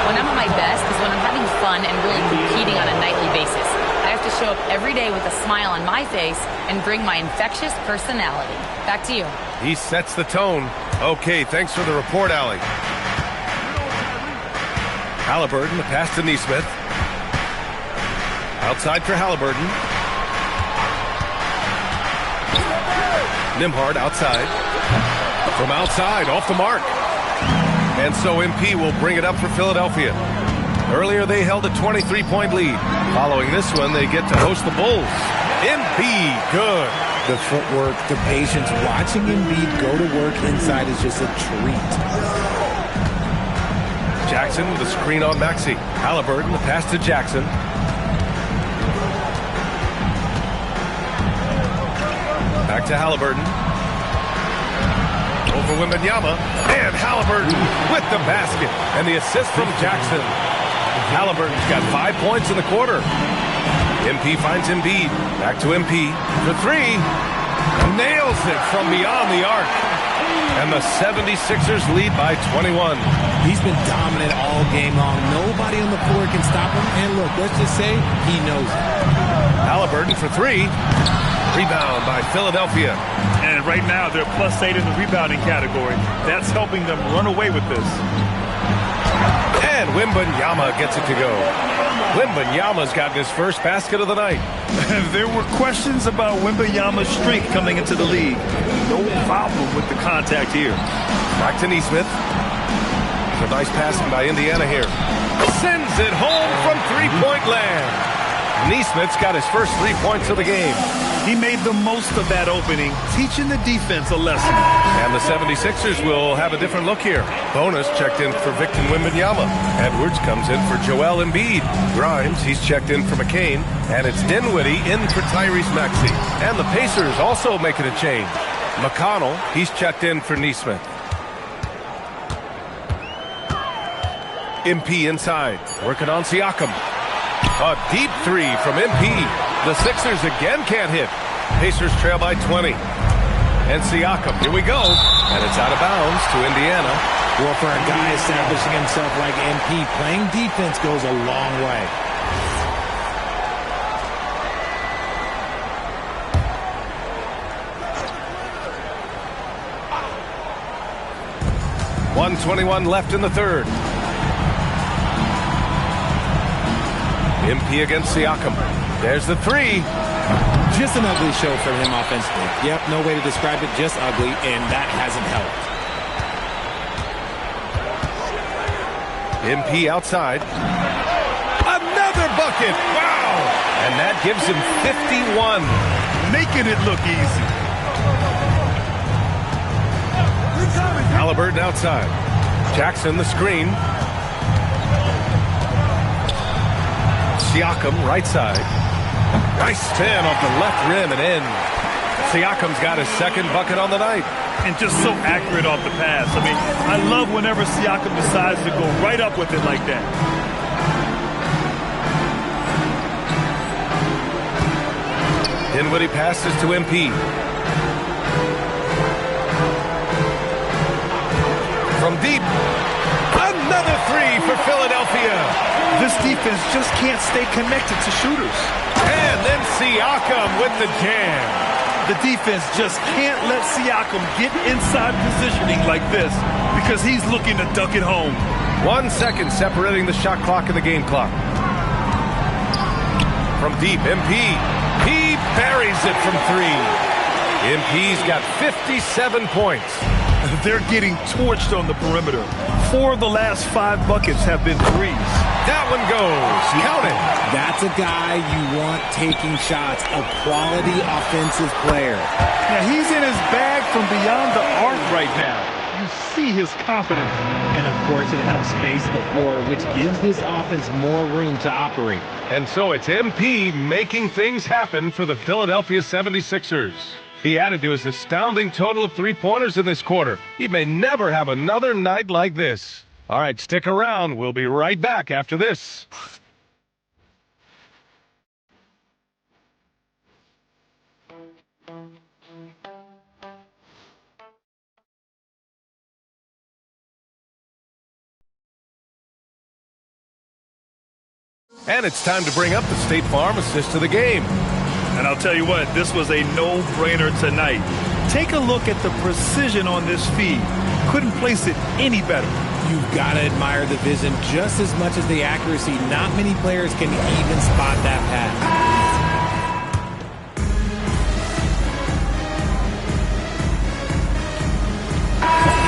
When I'm at my best is when I'm having fun and really competing on a nightly basis. I have to show up every day with a smile on my face and bring my infectious personality. Back to you. He sets the tone. Okay, thanks for the report, Allie. Halliburton, the pass to Nesmith. Outside for Halliburton. Nembhard outside. From outside, off the mark. And so MP will bring it up for Philadelphia. Earlier they held a 23-point lead. Following this one, they get to host the Bulls. MP, good. The footwork, the patience, watching Embiid go to work inside is just a treat. Jackson with a screen on Maxey. Halliburton, the pass to Jackson. Back to Halliburton. Over Wembanyama. And Halliburton with the basket. And the assist from Jackson. Halliburton's got 5 points in the quarter. MP finds Embiid. Back to MP for three. Nails it from beyond the arc. And the 76ers lead by 21. He's been dominant all game long. Nobody on the floor can stop him. And look, let's just say he knows it. Halliburton for three. Rebound by Philadelphia. And right now, they're +8 in the rebounding category. That's helping them run away with this. And Wembanyama gets it to go. Wembanyama's gotten his first basket of the night. There were questions about Wembanyama's strength coming into the league. No problem with the contact here. Back to Nesmith. A nice passing by Indiana here. Sends it home from three-point land. Nesmith's got his first 3 points of the game. He made the most of that opening, teaching the defense a lesson. And the 76ers will have a different look here. Bonus checked in for Victor Wembanyama. Edwards comes in for Joel Embiid. Grimes, he's checked in for McCain. And it's Dinwiddie in for Tyrese Maxey. And the Pacers also making a change. McConnell, he's checked in for Nesmith. MP inside, working on Siakam. A deep three from MP. The Sixers again can't hit. Pacers trail by 20. And Siakam, here we go. And it's out of bounds to Indiana. Well, for a guy establishing himself like MP, playing defense goes a long way. .121 left in the third. MP against Siakam. There's the three. Just an ugly show for him offensively. Yep, no way to describe it, just ugly, and that hasn't helped. MP outside. Another bucket! Wow! And that gives him 51. Making it look easy. Halliburton outside. Jackson the screen. Siakam right side. Nice spin off the left rim and in. Siakam's got his second bucket on the night. And just so accurate off the pass. I mean, I love whenever Siakam decides to go right up with it like that. Dinwiddie passes to MP. From deep. Another three for Philadelphia. This defense just can't stay connected to shooters. And then Siakam with the jam. The defense just can't let Siakam get inside positioning like this because he's looking to duck it home. 1 second separating the shot clock and the game clock. From deep, MP. He buries it from three. MP's got 57 points. They're getting torched on the perimeter. 4 of the last 5 buckets have been threes. That one goes. Count it. That's a guy you want taking shots, a quality offensive player. Now, he's in his bag from beyond the arc right now. You see his confidence. And, of course, it helps space the floor, which gives this offense more room to operate. And so it's MP making things happen for the Philadelphia 76ers. He added to his astounding total of three-pointers in this quarter. He may never have another night like this. All right, stick around. We'll be right back after this. And it's time to bring up the State Farm assist of the game. And I'll tell you what, this was a no-brainer tonight. Take a look at the precision on this feed. Couldn't place it any better. You've got to admire the vision just as much as the accuracy. Not many players can even spot that pass.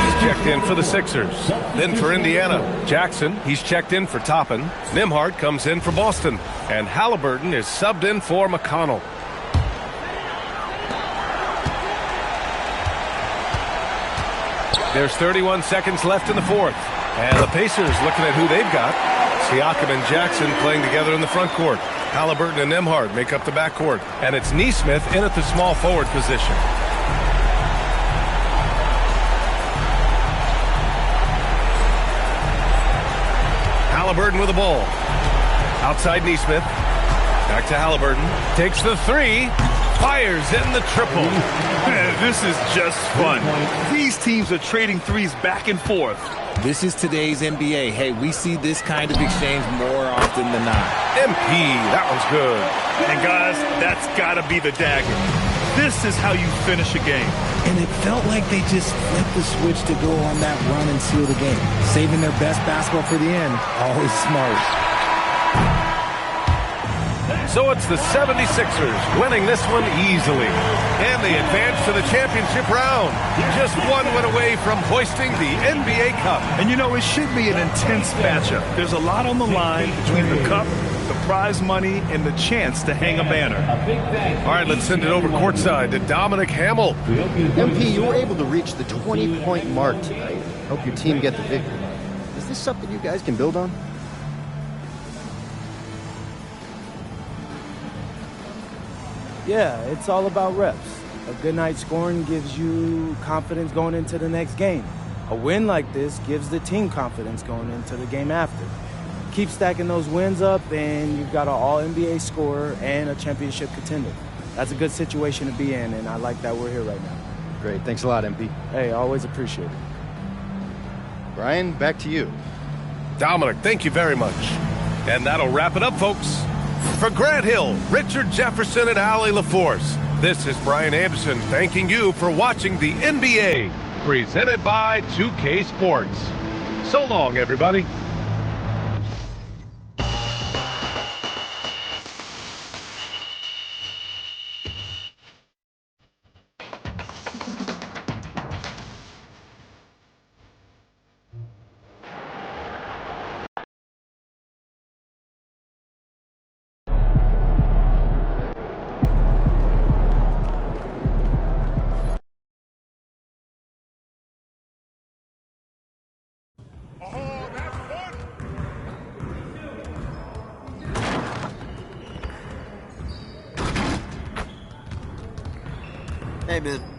He's checked in for the Sixers. Then for Indiana, Jackson, he's checked in for Toppin. Nembhard comes in for Boston. And Halliburton is subbed in for McConnell. There's 31 seconds left in the fourth. And the Pacers looking at who they've got. Siakam and Jackson playing together in the front court. Halliburton and Nembhard make up the backcourt. And it's Nesmith in at the small forward position. Halliburton with the ball. Outside Nesmith. Back to Halliburton. Takes the three. Fires in the triple. This is just fun. These teams are trading threes back and forth. This is today's NBA. Hey, we see this kind of exchange more often than not. MP, that one's good. And guys, that's got to be the dagger. This is how you finish a game. And it felt like they just flipped the switch to go on that run and seal the game. Saving their best basketball for the end. Always smart. So it's the 76ers winning this one easily. And they advance to the championship round. Just one win away from hoisting the NBA Cup. And you know, it should be an intense matchup. There's a lot on the line between the cup, the prize money, and the chance to hang a banner. All right, let's send it over courtside to Dominic Hamill. MP, you were able to reach the 20-point mark tonight. Hope your team get the victory. Is this something you guys can build on? Yeah, it's all about reps. A good night scoring gives you confidence going into the next game. A win like this gives the team confidence going into the game after. Keep stacking those wins up, and you've got an all-NBA scorer and a championship contender. That's a good situation to be in, and I like that we're here right now. Great. Thanks a lot, MP. Hey, always appreciate it. Brian, back to you. Dominic, thank you very much. And that'll wrap it up, folks. For Grant Hill, Richard Jefferson, and Allie LaForce, this is Brian Anderson thanking you for watching the NBA, presented by 2K Sports. So long, everybody. Hey, man.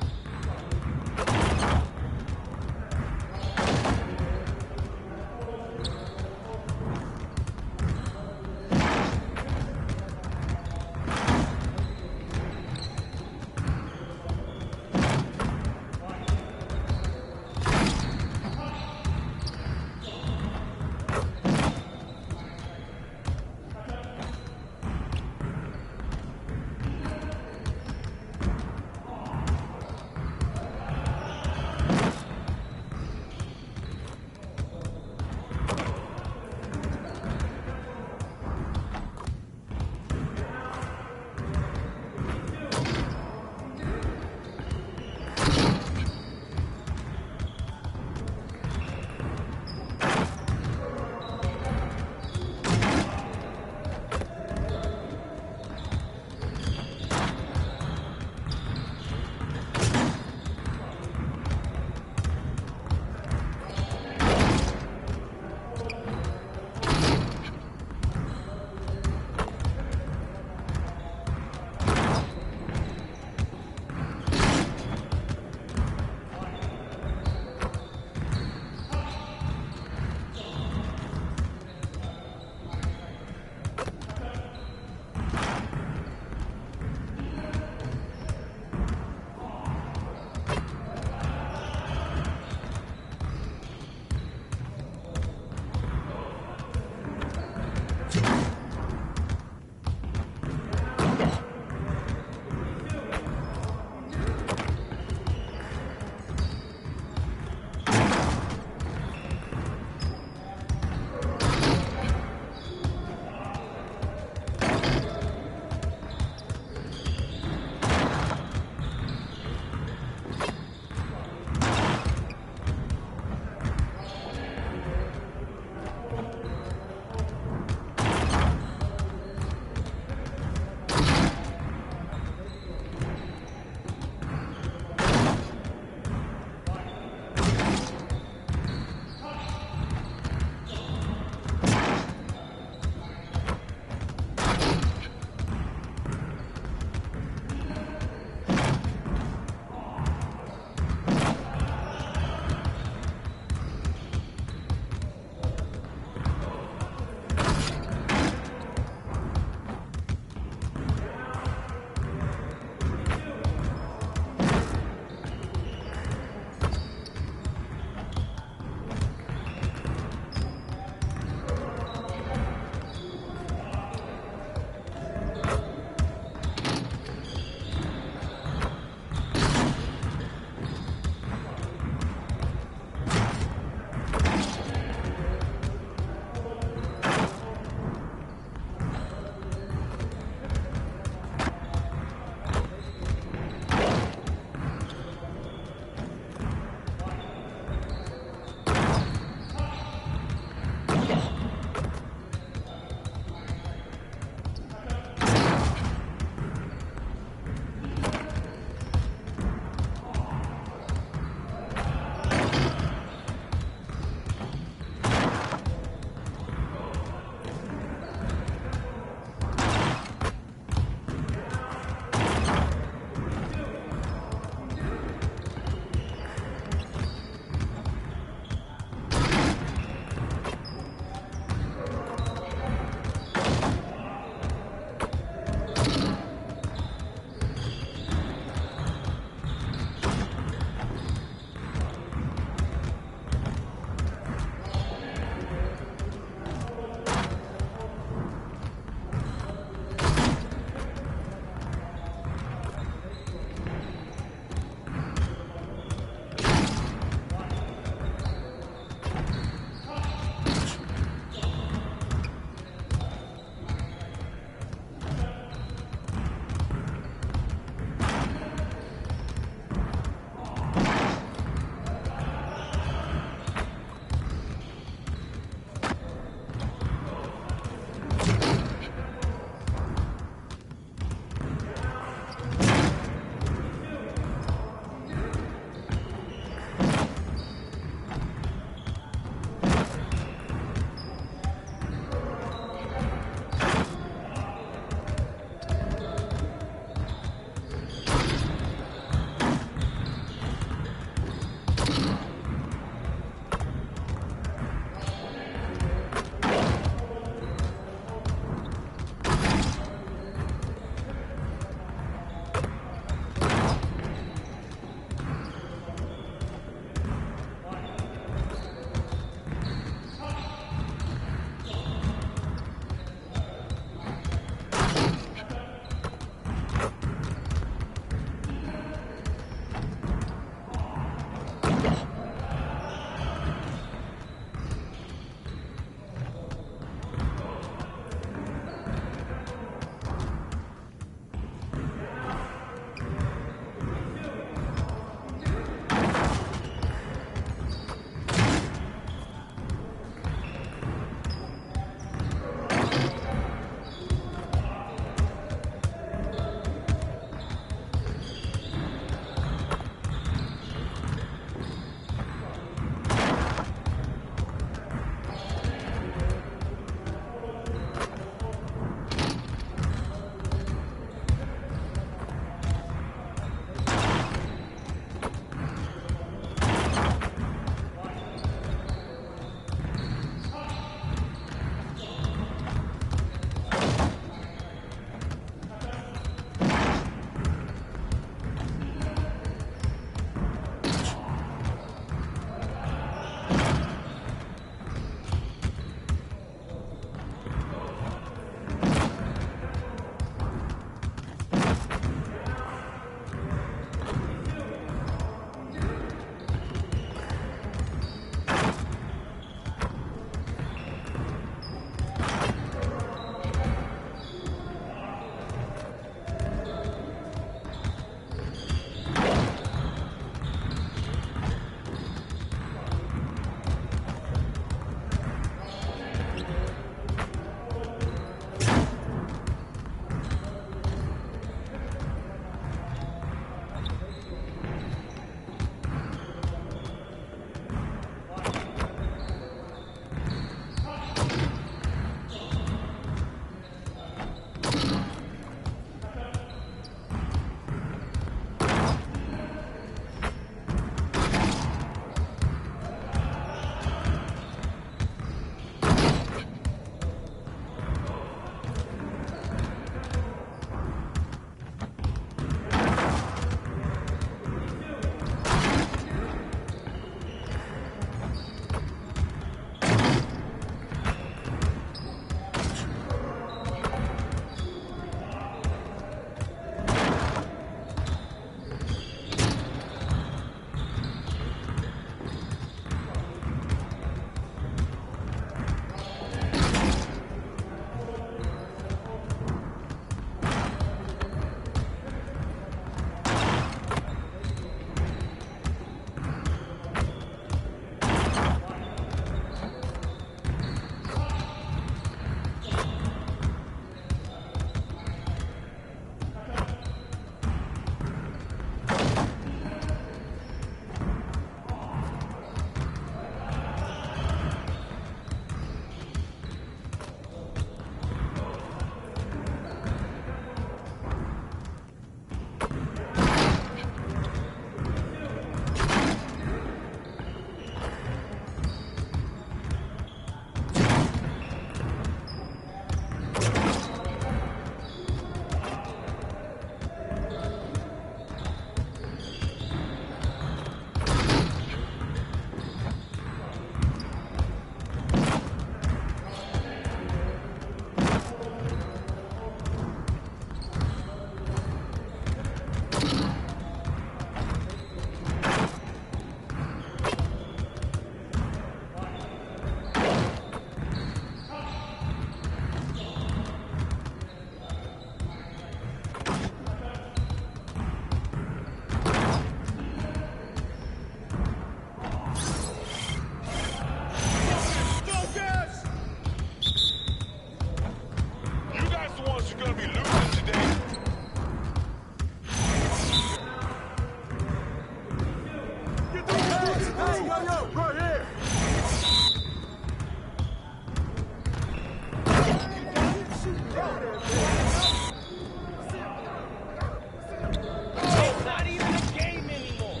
It's not even a game anymore.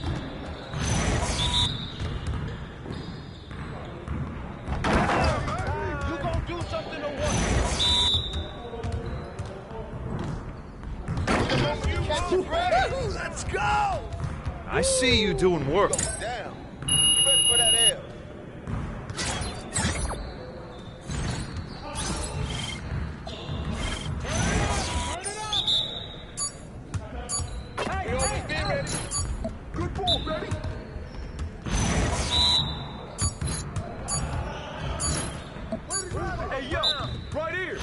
You gonna do something or what? Let's go! I see you doing work. Down. You ready for that L? Good ball, baby. Hey, yo, right here.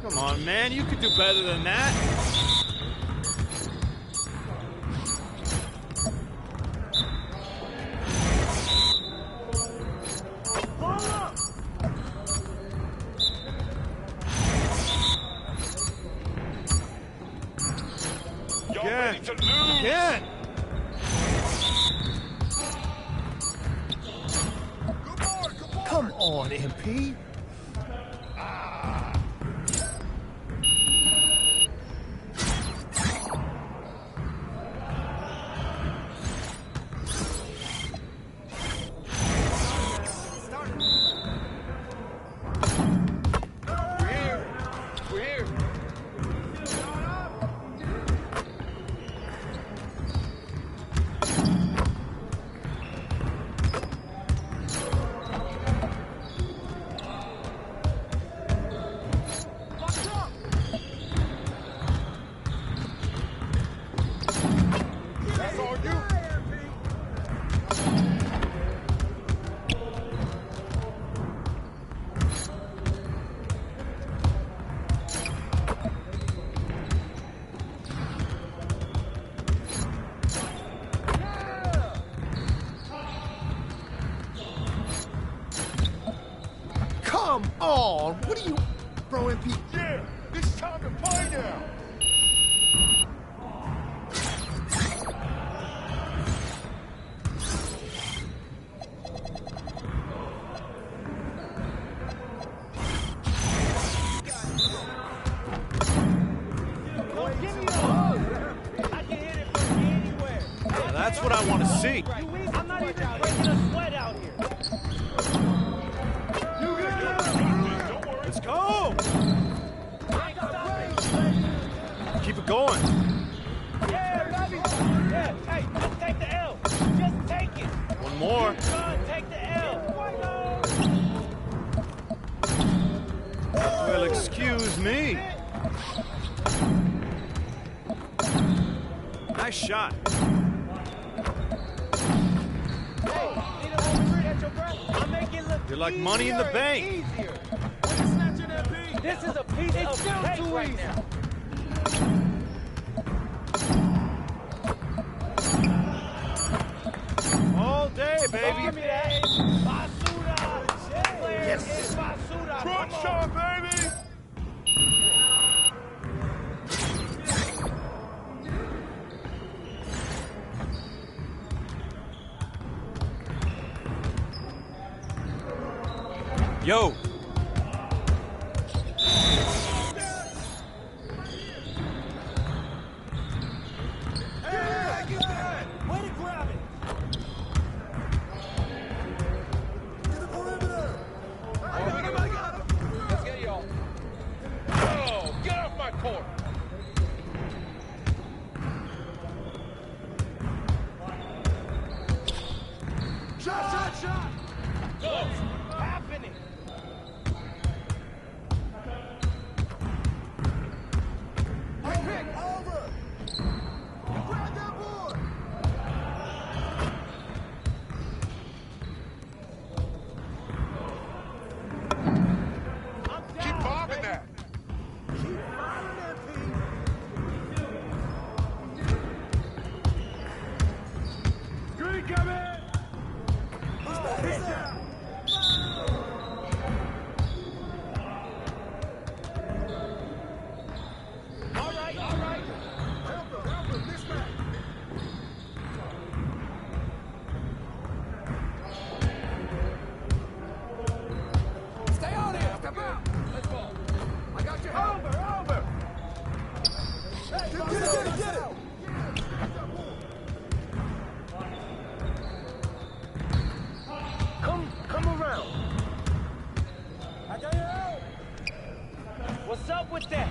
Come on, man. You could do better than that. Again. Come on, MP. We're here. That's all you. Come on. What are you, bro, MP? Yeah, it's time to play now. Don't give me the hug. I can hit it from anywhere. Yeah, that's what I want to see. I'm not even breaking a sweat out here. Let's go. Keep it going. Yeah, baby. Yeah, hey, just take the L. Just take it. One more. Son, take the L. Well, excuse me. Nice shot. Hey, need a whole three at your girl? I make it look You're like money in the bank. easier. This is a piece of cake right now. All day, baby. Give me that. Basura. Yes. Basura. Front shot, baby. Yo. Way to grab it. I got him. Let's get y'all. Oh, get off my court. Shot. What's happening? Pick over. Grab that board. Keep bobbing that. Keep bobbing that, P. Screen coming. up with that?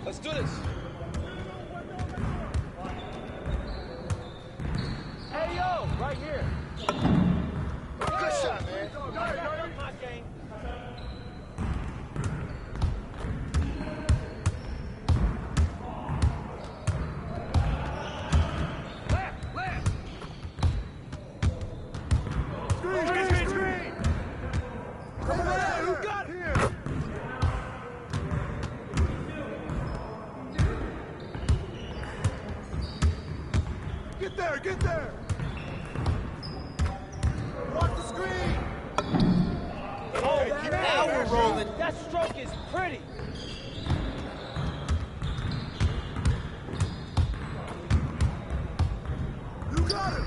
Let's do this. Hey, yo, right here. Good shot, man. My game. Left. Screen. Come on, who got it? Get there. Watch the screen. Oh, now we're rolling. That stroke is pretty. You got it.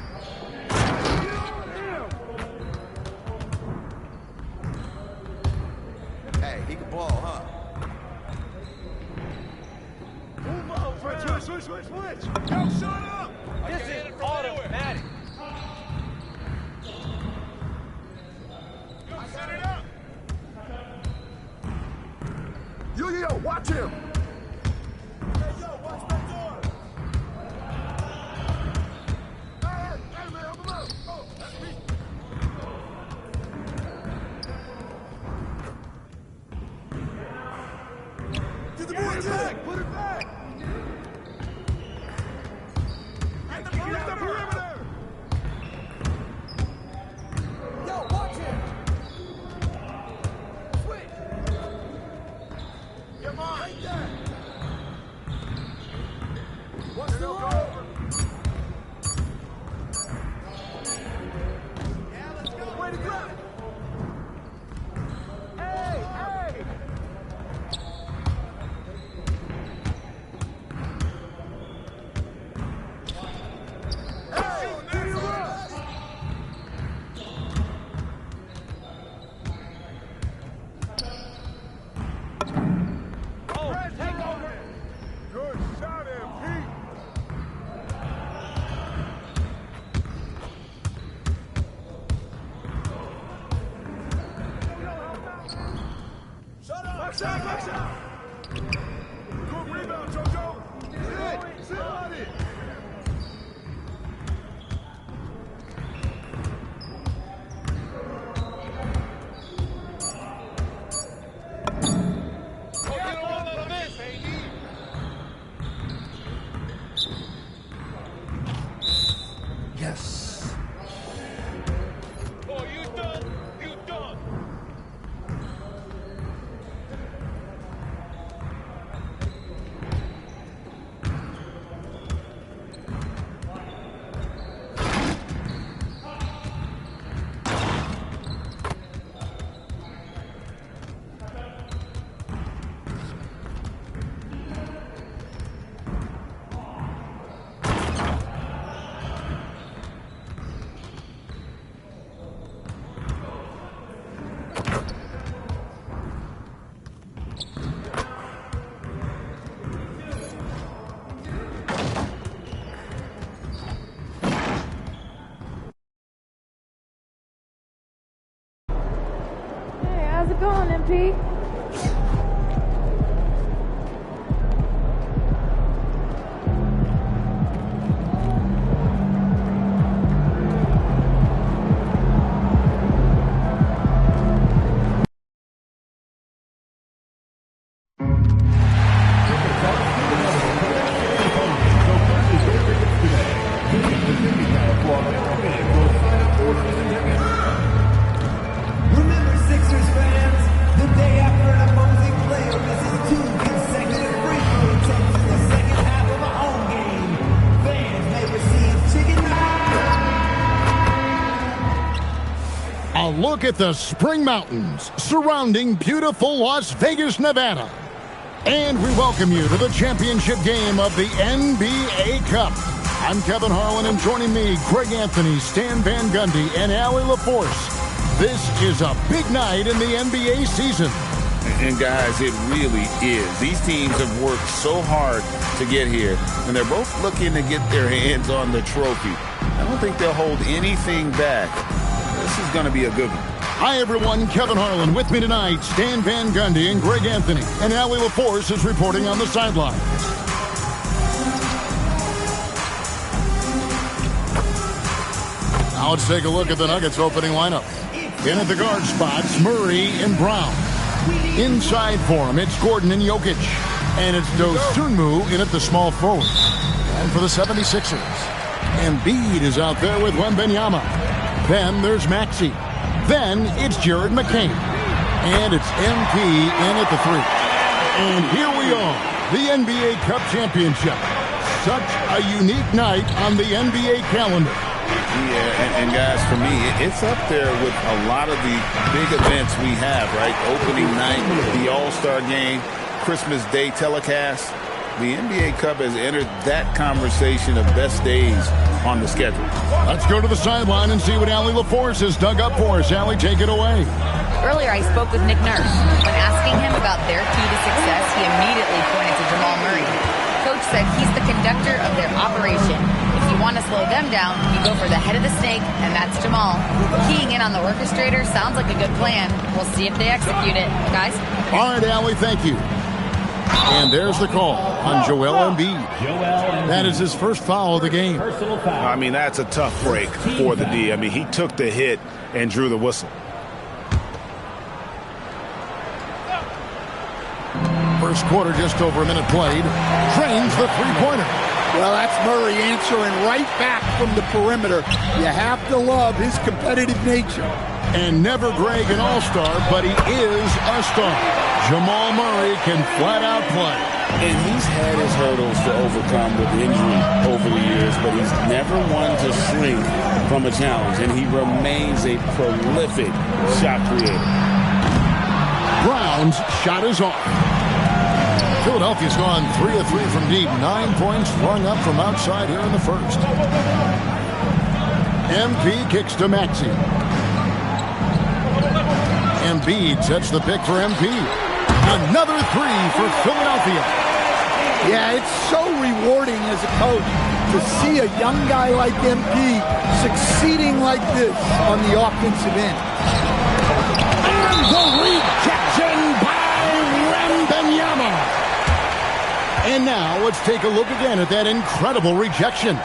Hey, he can ball, huh? Move up. Switch. Yo, shut up. This is automatic. I set it up. Yo, watch him. Hey, yo, watch that door. Hey, man, help him out. Oh, that's me. Get the boy back. Put it back. And the perimeter. Yo, watch him. Switch. Come on. Take that. Watch the roll. Yeah, let's go. Way to grab it. Hey. Oh, take over. Good shot, MP. Shut up. Back shot. Good rebound, JoJo. Sit on it. Yes. Oh, you done. Hey, how's it going, MP? Remember, Sixers fans, look at the spring mountains surrounding beautiful Las Vegas, Nevada. And we welcome you to the championship game of the NBA Cup. I'm Kevin Harlan, and joining me, Greg Anthony, Stan Van Gundy, and Allie LaForce. This is a big night in the NBA season. And guys, it really is. These teams have worked so hard to get here, and they're both looking to get their hands on the trophy. I don't think they'll hold anything back. This is going to be a good one. Hi, everyone. Kevin Harlan with me tonight. Stan Van Gundy and Greg Anthony. And Allie LaForce is reporting on the sideline. Now let's take a look at the Nuggets opening lineup. In at the guard spots, Murray and Brown. Inside for him, it's Gordon and Jokic. And it's Dosunmu in at the small forward. And for the 76ers, Embiid is out there with Wembanyama. Then there's Maxey. Then it's Jared McCain. And it's MP in at the 3. And here we are, the NBA Cup Championship. Such a unique night on the NBA calendar. Yeah, and guys, for me, it's up there with a lot of the big events we have, right? Opening night, the All-Star game, Christmas Day telecast. The NBA Cup has entered that conversation of best days on the schedule. Let's go to the sideline and see what Allie LaForce has dug up for us. Allie, take it away. Earlier, I spoke with Nick Nurse. When asking him about their key to success, he immediately pointed to Jamal Murray. Coach said he's the conductor of their operation. If you want to slow them down, you go for the head of the snake, and that's Jamal. Keying in on the orchestrator sounds like a good plan. We'll see if they execute it. Guys? All right, Allie, thank you. And there's the call on Joel Embiid. That is his first foul of the game. I mean, that's a tough break for the D. I mean, he took the hit and drew the whistle. First quarter, just over a minute played. Drains the three-pointer. Well, that's Murray answering right back from the perimeter. You have to love his competitive nature. And never Greg an all-star, but he is a star. Jamal Murray can flat out play. And he's had his hurdles to overcome with injury over the years, but he's never one to shrink from a challenge, and he remains a prolific shot creator. Brown's shot is off. Philadelphia's gone 3 of 3 from deep. 9 points flung up from outside here in the first. MP kicks to Maxey. Embiid sets the pick for MP. Another 3 for Philadelphia. Yeah, it's so rewarding as a coach to see a young guy like MP succeeding like this on the offensive end. And the rejection by Wembanyama. And now let's take a look again at that incredible rejection.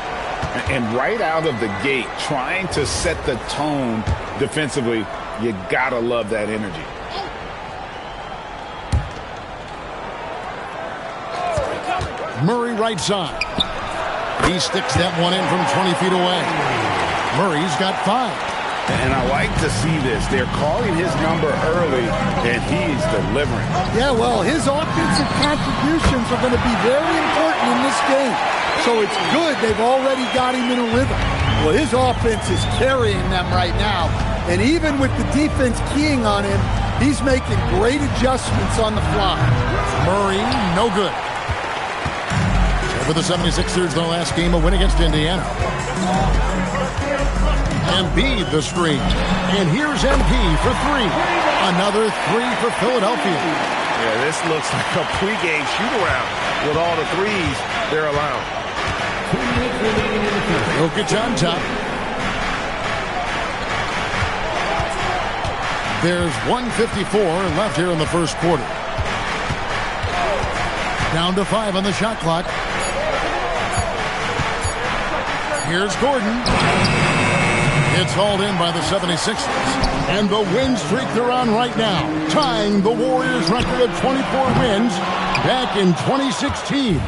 And right out of the gate, trying to set the tone defensively, you gotta love that energy. Murray right side. He sticks that one in from 20 feet away. Murray's got 5. And I like to see this. They're calling his number early, and he's delivering. Yeah, well, his offensive contributions are going to be very important in this game. So it's good they've already got him in a rhythm. Well, his offense is carrying them right now. And even with the defense keying on him, he's making great adjustments on the fly. Murray, no good. For the 76ers, their last game, a win against Indiana. Embiid the screen. And here's MP for 3. Another 3 for Philadelphia. Yeah, this looks like a pregame shoot-around with all the threes they're allowing. Jokic on top. There's 1:54 left here in the first quarter. Down to 5 on the shot clock. Here's Gordon. It's hauled in by the 76ers. And the win streak they're on right now, tying the Warriors' record of 24 wins back in 2016.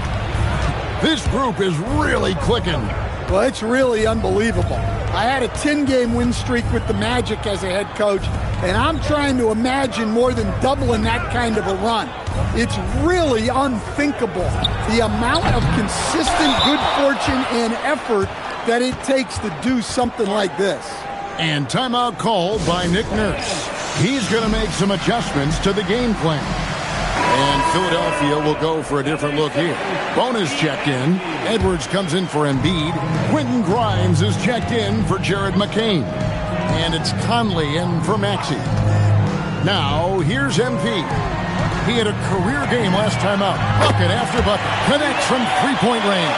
This group is really clicking. Well, it's really unbelievable. I had a 10-game win streak with the Magic as a head coach, and I'm trying to imagine more than doubling that kind of a run. It's really unthinkable, the amount of consistent good fortune and effort that it takes to do something like this. And timeout called by Nick Nurse. He's going to make some adjustments to the game plan. And Philadelphia will go for a different look here. Bonus checked in. Edwards comes in for Embiid. Quentin Grimes is checked in for Jared McCain. And it's Conley in for Maxey. Now, here's MP. He had a career game last time out. Bucket after bucket. Connects from three-point range.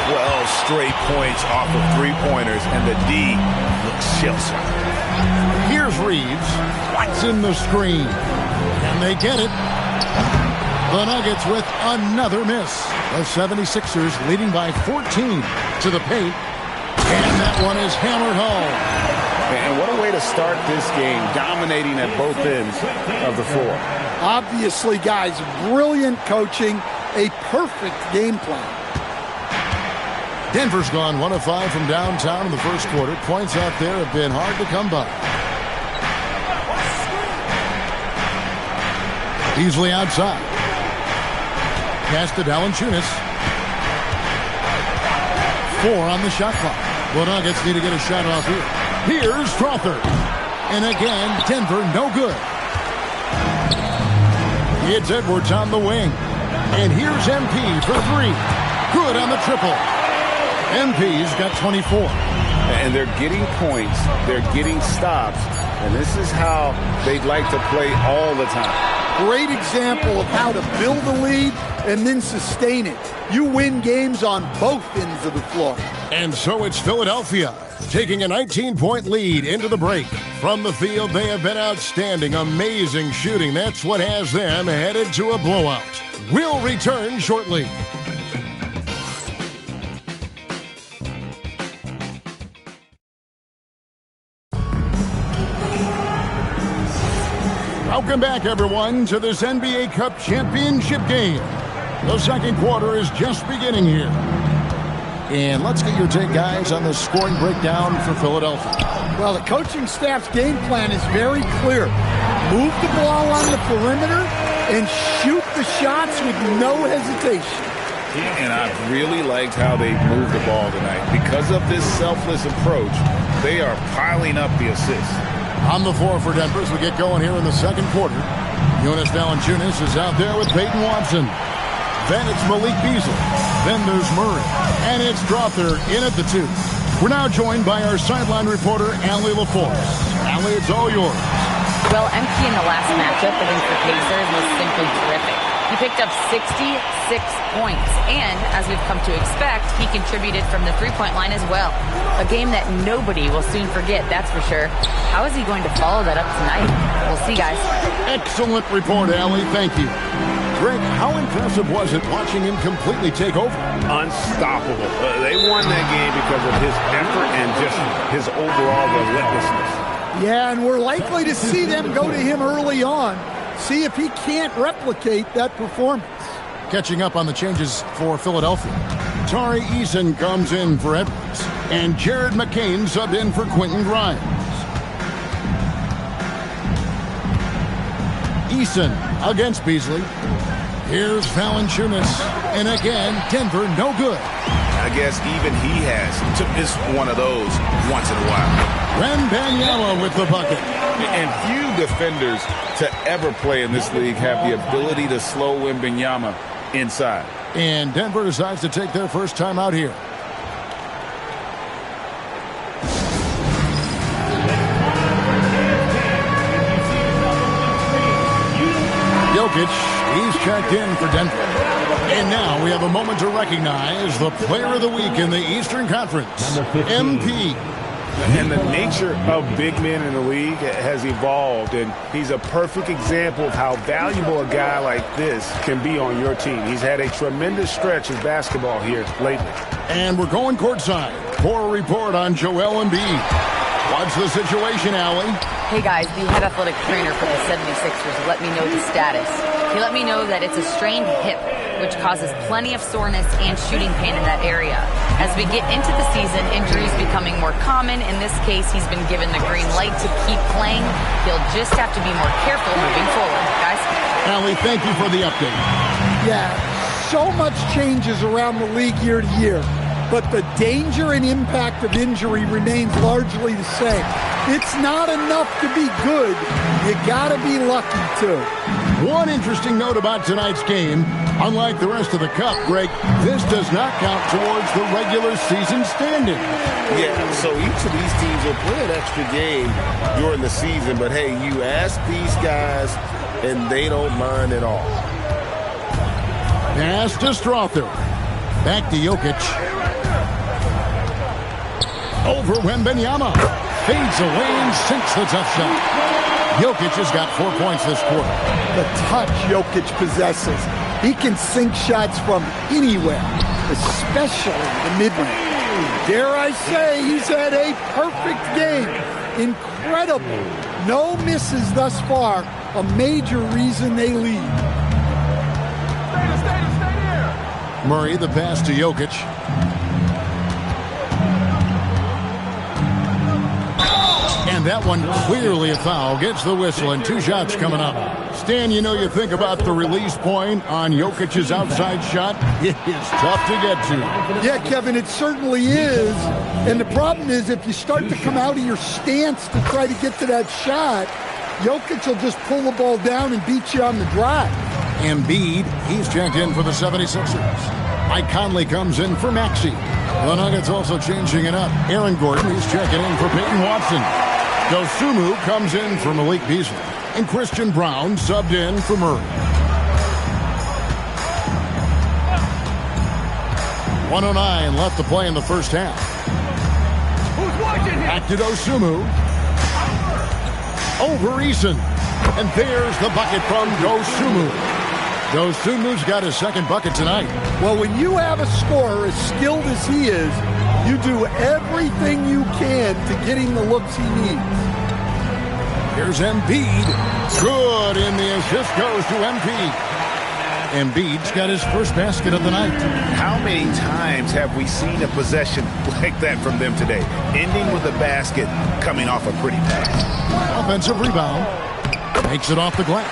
12 straight points off of three-pointers, and the D looks shell-shocked. Here's Reeves. What's in the screen? And they get it. The Nuggets with another miss. The 76ers leading by 14 to the paint. And that one is hammered home. And what a way to start this game, dominating at both ends of the floor. Obviously, guys, brilliant coaching, a perfect game plan. Denver's gone 1 of 5 from downtown in the first quarter. Points out there have been hard to come by. Beasley outside. Pass to Valanciunas. 4 on the shot clock. The Nuggets need to get a shot off here. Here's Crawford. And again, Denver no good. It's Edwards on the wing. And here's MP for 3. Good on the triple. MP's got 24. And they're getting points. They're getting stops. And this is how they'd like to play all the time. Great example of how to build a lead and then sustain it. You win games on both ends of the floor. And so it's Philadelphia taking a 19-point lead into the break. From the field, they have been outstanding. Amazing shooting. That's what has them headed to a blowout. We'll return shortly. Welcome back, everyone, to this NBA Cup championship game. The second quarter is just beginning here. And let's get your take, guys, on the scoring breakdown for Philadelphia. Well, the coaching staff's game plan is very clear. Move the ball on the perimeter and shoot the shots with no hesitation. And I've really liked how they moved the ball tonight. Because of this selfless approach, they are piling up the assists. On the floor for Denver as we get going here in the second quarter. Jonas Valanciunas is out there with Peyton Watson. Then it's Malik Beasley. Then there's Murray. And it's Crawford in at the 2. We're now joined by our sideline reporter, Allie LaForce. Allie, it's all yours. Well, MP in the last matchup against the Pacers was simply terrific. He picked up 66 points, and as we've come to expect, he contributed from the three-point line as well. A game that nobody will soon forget, that's for sure. How is he going to follow that up tonight? We'll see, guys. Excellent report, Allie. Thank you. Greg, how impressive was it watching him completely take over? Unstoppable. They won that game because of his effort and just his overall relentlessness. Yeah, and we're likely to see them go to him early on. See if he can't replicate that performance. Catching up on the changes for Philadelphia. Tari Eason comes in for Edwards. And Jared McCain subbed in for Quentin Grimes. Eason against Beasley. Here's Valanciunas. And again, Denver no good. I guess even he has to miss one of those once in a while. Wembanyama with the bucket. And few defenders to ever play in this league have the ability to slow Wembanyama inside. And Denver decides to take their first time out here. Jokic, he's checked in for Denver. And now we have a moment to recognize the player of the week in the Eastern Conference, MP. And the nature of big men in the league has evolved, and he's a perfect example of how valuable a guy like this can be on your team. He's had a tremendous stretch of basketball here lately. And we're going courtside for a report on Joel Embiid. What's the situation, Allie? Hey guys, the head athletic trainer for the 76ers let me know the status. He let me know that it's a strained hip, which causes plenty of soreness and shooting pain in that area. As we get into the season, injuries becoming more common. In this case, he's been given the green light to keep playing. He'll just have to be more careful moving forward, guys. Allie, thank you for the update. Yeah, so much changes around the league year to year. but the danger and impact of injury remains largely the same. It's not enough to be good. You got to be lucky, too. One interesting note about tonight's game, unlike the rest of the Cup, Greg, this does not count towards the regular season standing. Yeah, so each of these teams will play an extra game during the season, but hey, you ask these guys, and they don't mind at all. Pass to Strother. Back to Jokic. Over Wembanyama. Fades away and sinks the touchdown. Jokic has got 4 points this quarter. The touch Jokic possesses. He can sink shots from anywhere, especially the mid-range. Dare I say he's had a perfect game. Incredible. No misses thus far. A major reason they lead. Murray, the pass to Jokic. And that one clearly a foul. Gets the whistle and 2 shots coming up. Stan, you know you think about the release point on Jokic's outside shot. It is tough to get to. Yeah, Kevin, it certainly is. And the problem is if you start to come out of your stance to try to get to that shot, Jokic will just pull the ball down and beat you on the drive. Embiid, he's checked in for the 76ers. Mike Conley comes in for Maxey. The Nuggets also changing it up. Aaron Gordon, he's checking in for Peyton Watson. Dosunmu comes in for Malik Beasley. And Christian Brown subbed in for Murray. 1:09 left to play in the first half. Back to Dosunmu. Over Eason. And there's the bucket from Dosunmu. Dosunmu's got his second bucket tonight. Well, when you have a scorer as skilled as he is, you do everything you can to get him the looks he needs. Here's Embiid. Good, and the assist goes to Embiid. Embiid's got his first basket of the night. How many times have we seen a possession like that from them today? Ending with a basket, coming off a pretty pass. Offensive rebound. Makes it off the glass.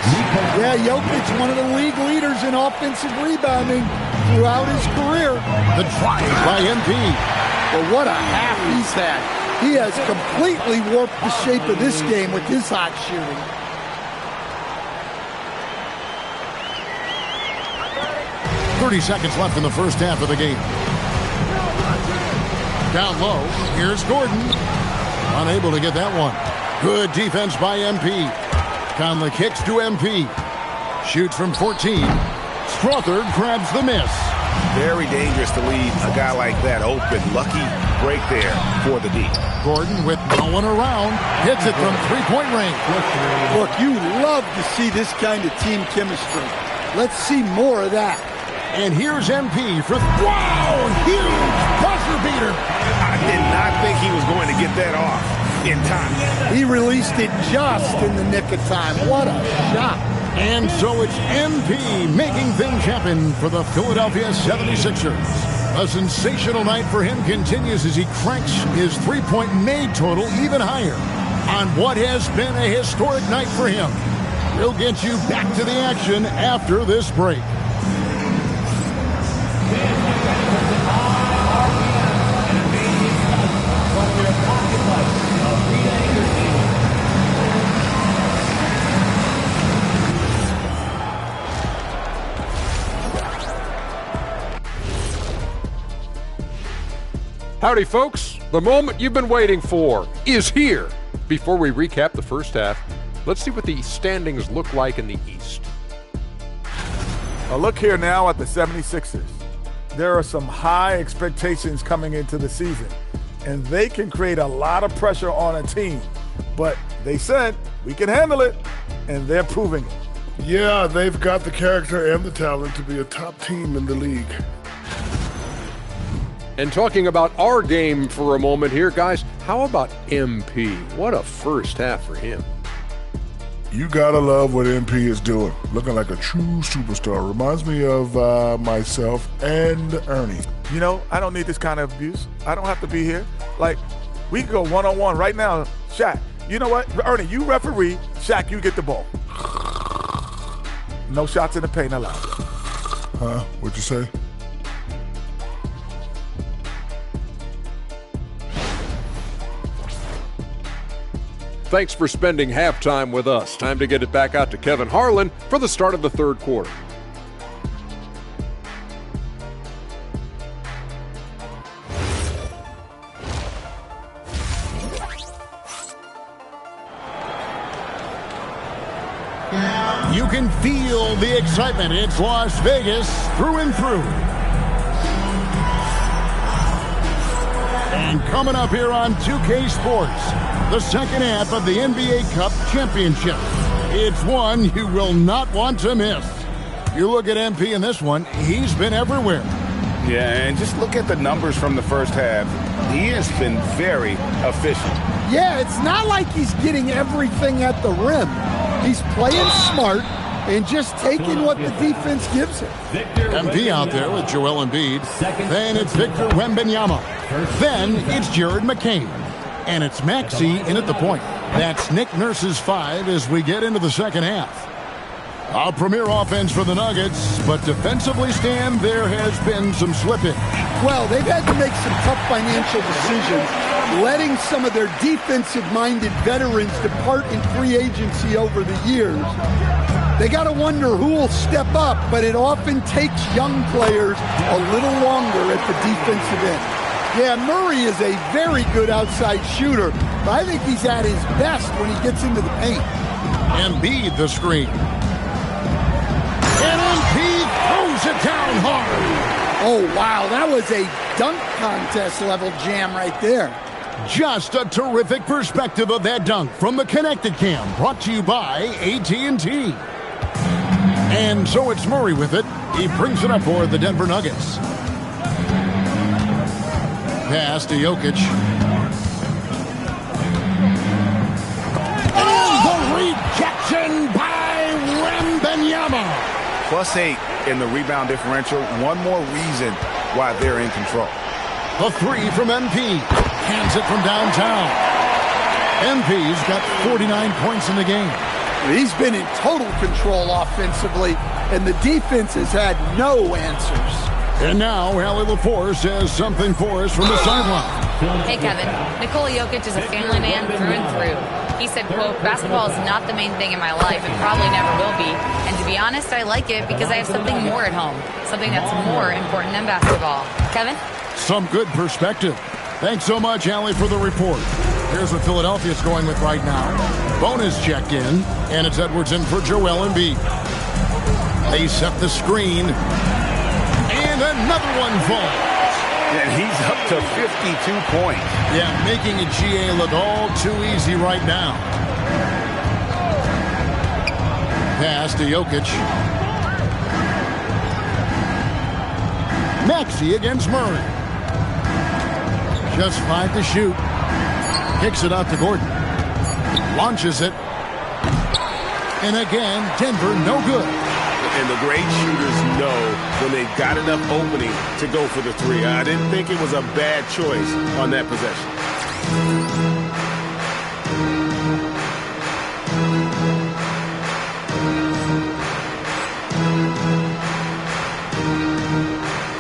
Yeah, Jokic, one of the league leaders in offensive rebounding throughout his career. The drive by Embiid. Well, what a half he's had. He has completely warped the shape of this game with his hot shooting. .30 seconds left in the first half of the game. Down low, here's Gordon. Unable to get that one. Good defense by MP. Conley kicks to MP. Shoots from 14. Strother grabs the miss. Very dangerous to leave a guy like that open. Lucky break there for the D. Gordon with no one around. Hits it from three-point range. Look, you love to see this kind of team chemistry. Let's see more of that. And here's MP for, wow, huge buzzer beater. I did not think he was going to get that off in time. He released it just in the nick of time. What a shot. And so it's MP making things happen for the Philadelphia 76ers. A sensational night for him continues as he cranks his three-point made total even higher on what has been a historic night for him. We'll get you back to the action after this break. Howdy, folks. The moment you've been waiting for is here. Before we recap the first half, let's see what the standings look like in the East. A look here now at the 76ers. There are some high expectations coming into the season, and they can create a lot of pressure on a team. But they said, we can handle it, and they're proving it. Yeah, they've got the character and the talent to be a top team in the league. And talking about our game for a moment here, guys, how about MP? What a first half for him. You gotta love what MP is doing. Looking like a true superstar. Reminds me of myself and Ernie. You know, I don't need this kind of abuse. I don't have to be here. Like, we can go one-on-one right now. Shaq, you know what? Ernie, you referee. Shaq, you get the ball. No shots in the paint allowed. Huh? What'd you say? Thanks for spending halftime with us. Time to get it back out to Kevin Harlan for the start of the third quarter. You can feel the excitement. It's Las Vegas through and through. And coming up here on 2K Sports, the second half of the NBA Cup Championship. It's one you will not want to miss. You look at MP in this one, he's been everywhere. Yeah, and just look at the numbers from the first half. He has been very efficient. Yeah, it's not like he's getting everything at the rim. He's playing smart and just taking what the defense gives him. MP out there with Joel Embiid. Then it's Victor Wembanyama. Then it's Jared McCain. And it's Maxey in at the point. That's Nick Nurse's 5 as we get into the second half. A premier offense for the Nuggets, but defensively, Stan, there has been some slippage. Well, they've had to make some tough financial decisions, letting some of their defensive-minded veterans depart in free agency over the years. They got to wonder who will step up, but it often takes young players a little longer at the defensive end. Yeah, Murray is a very good outside shooter, but I think he's at his best when he gets into the paint. Embiid the screen. And Embiid throws it down hard. Oh, wow, that was a dunk contest level jam right there. Just a terrific perspective of that dunk from the Connected Cam, brought to you by AT&T. And so it's Murray with it. He brings it up for the Denver Nuggets. Pass to Jokic. And the rejection by Wembanyama. +8 in the rebound differential. One more reason why they're in control. The 3 from MP. Hands it from downtown. MP's got 49 points in the game. He's been in total control offensively, and the defense has had no answers. And now, Allie LaForce has something for us from the sideline. Hey, Kevin. Nikola Jokic is a family man through and through. He said, quote, basketball is not the main thing in my life and probably never will be. And to be honest, I like it because I have something more at home, something that's more important than basketball. Kevin? Some good perspective. Thanks so much, Allie, for the report. Here's what Philadelphia's going with right now. Bonus check in, and it's Edwards in for Joel Embiid. They set the screen, and another one falls. And he's up to 52 points. Yeah, making a GA look all too easy right now. Pass to Jokic. Maxey against Murray. Just 5 to shoot. Kicks it out to Gordon. Launches it. And again, Denver no good. And the great shooters know when they've got enough opening to go for the 3. I didn't think it was a bad choice on that possession.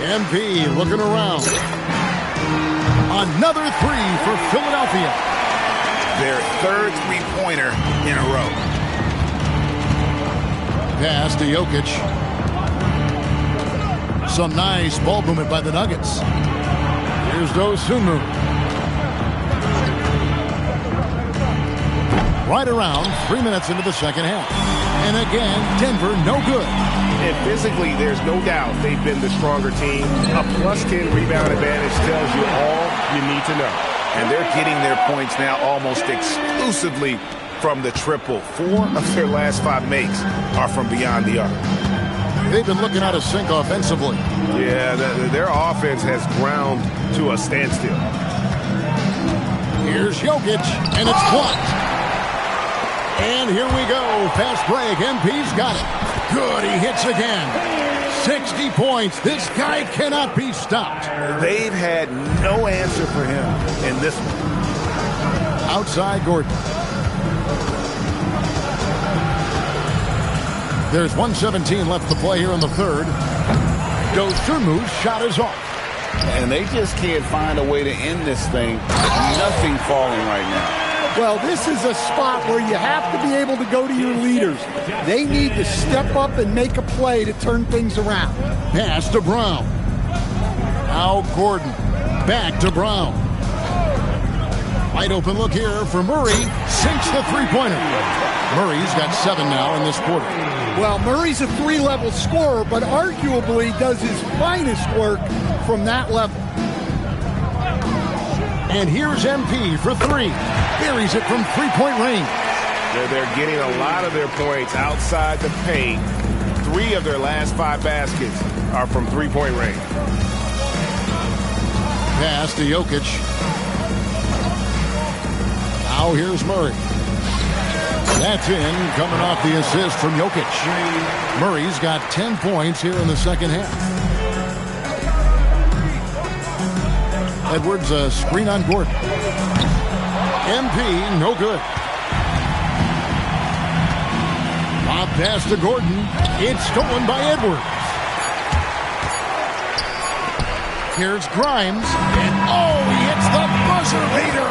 MP looking around. Another 3 for Philadelphia. Their third three-pointer in a row. Pass to Jokic. Some nice ball movement by the Nuggets. Here's Dosunmu. Right around 3 minutes into the second half. And again, Denver no good. And physically, there's no doubt they've been the stronger team. A +10 rebound advantage tells you all you need to know. And they're getting their points now almost exclusively from the triple. 4 of their last 5 makes are from beyond the arc. They've been looking out of sync offensively. Yeah, their offense has ground to a standstill. Here's Jokic, and it's blocked. And here we go. Fast break. MP's got it. Good. He hits again. 60 points. This guy cannot be stopped. They've had no answer for him in this one. Outside Gordon. There's 1:17 left to play here in the third. Dosunmu's shot is off. And they just can't find a way to end this thing. Nothing falling right now. Well, this is a spot where you have to be able to go to your leaders. They need to step up and make a play to turn things around. Pass to Brown. Now Gordon. Back to Brown. Wide open look here for Murray. Sinks the three-pointer. Murray's got 7 now in this quarter. Well, Murray's a 3-level scorer, but arguably does his finest work from that level. And here's MP for 3. Buries it from three-point range. They're getting a lot of their points outside the paint. 3 of their last 5 baskets are from three-point range. Pass to Jokic. Now here's Murray. That's in, coming off the assist from Jokic. Murray's got 10 points here in the second half. Edwards, a screen on Gordon. MP, no good. Lob pass to Gordon. It's stolen by Edwards. Here's Grimes. And he hits the buzzer beater.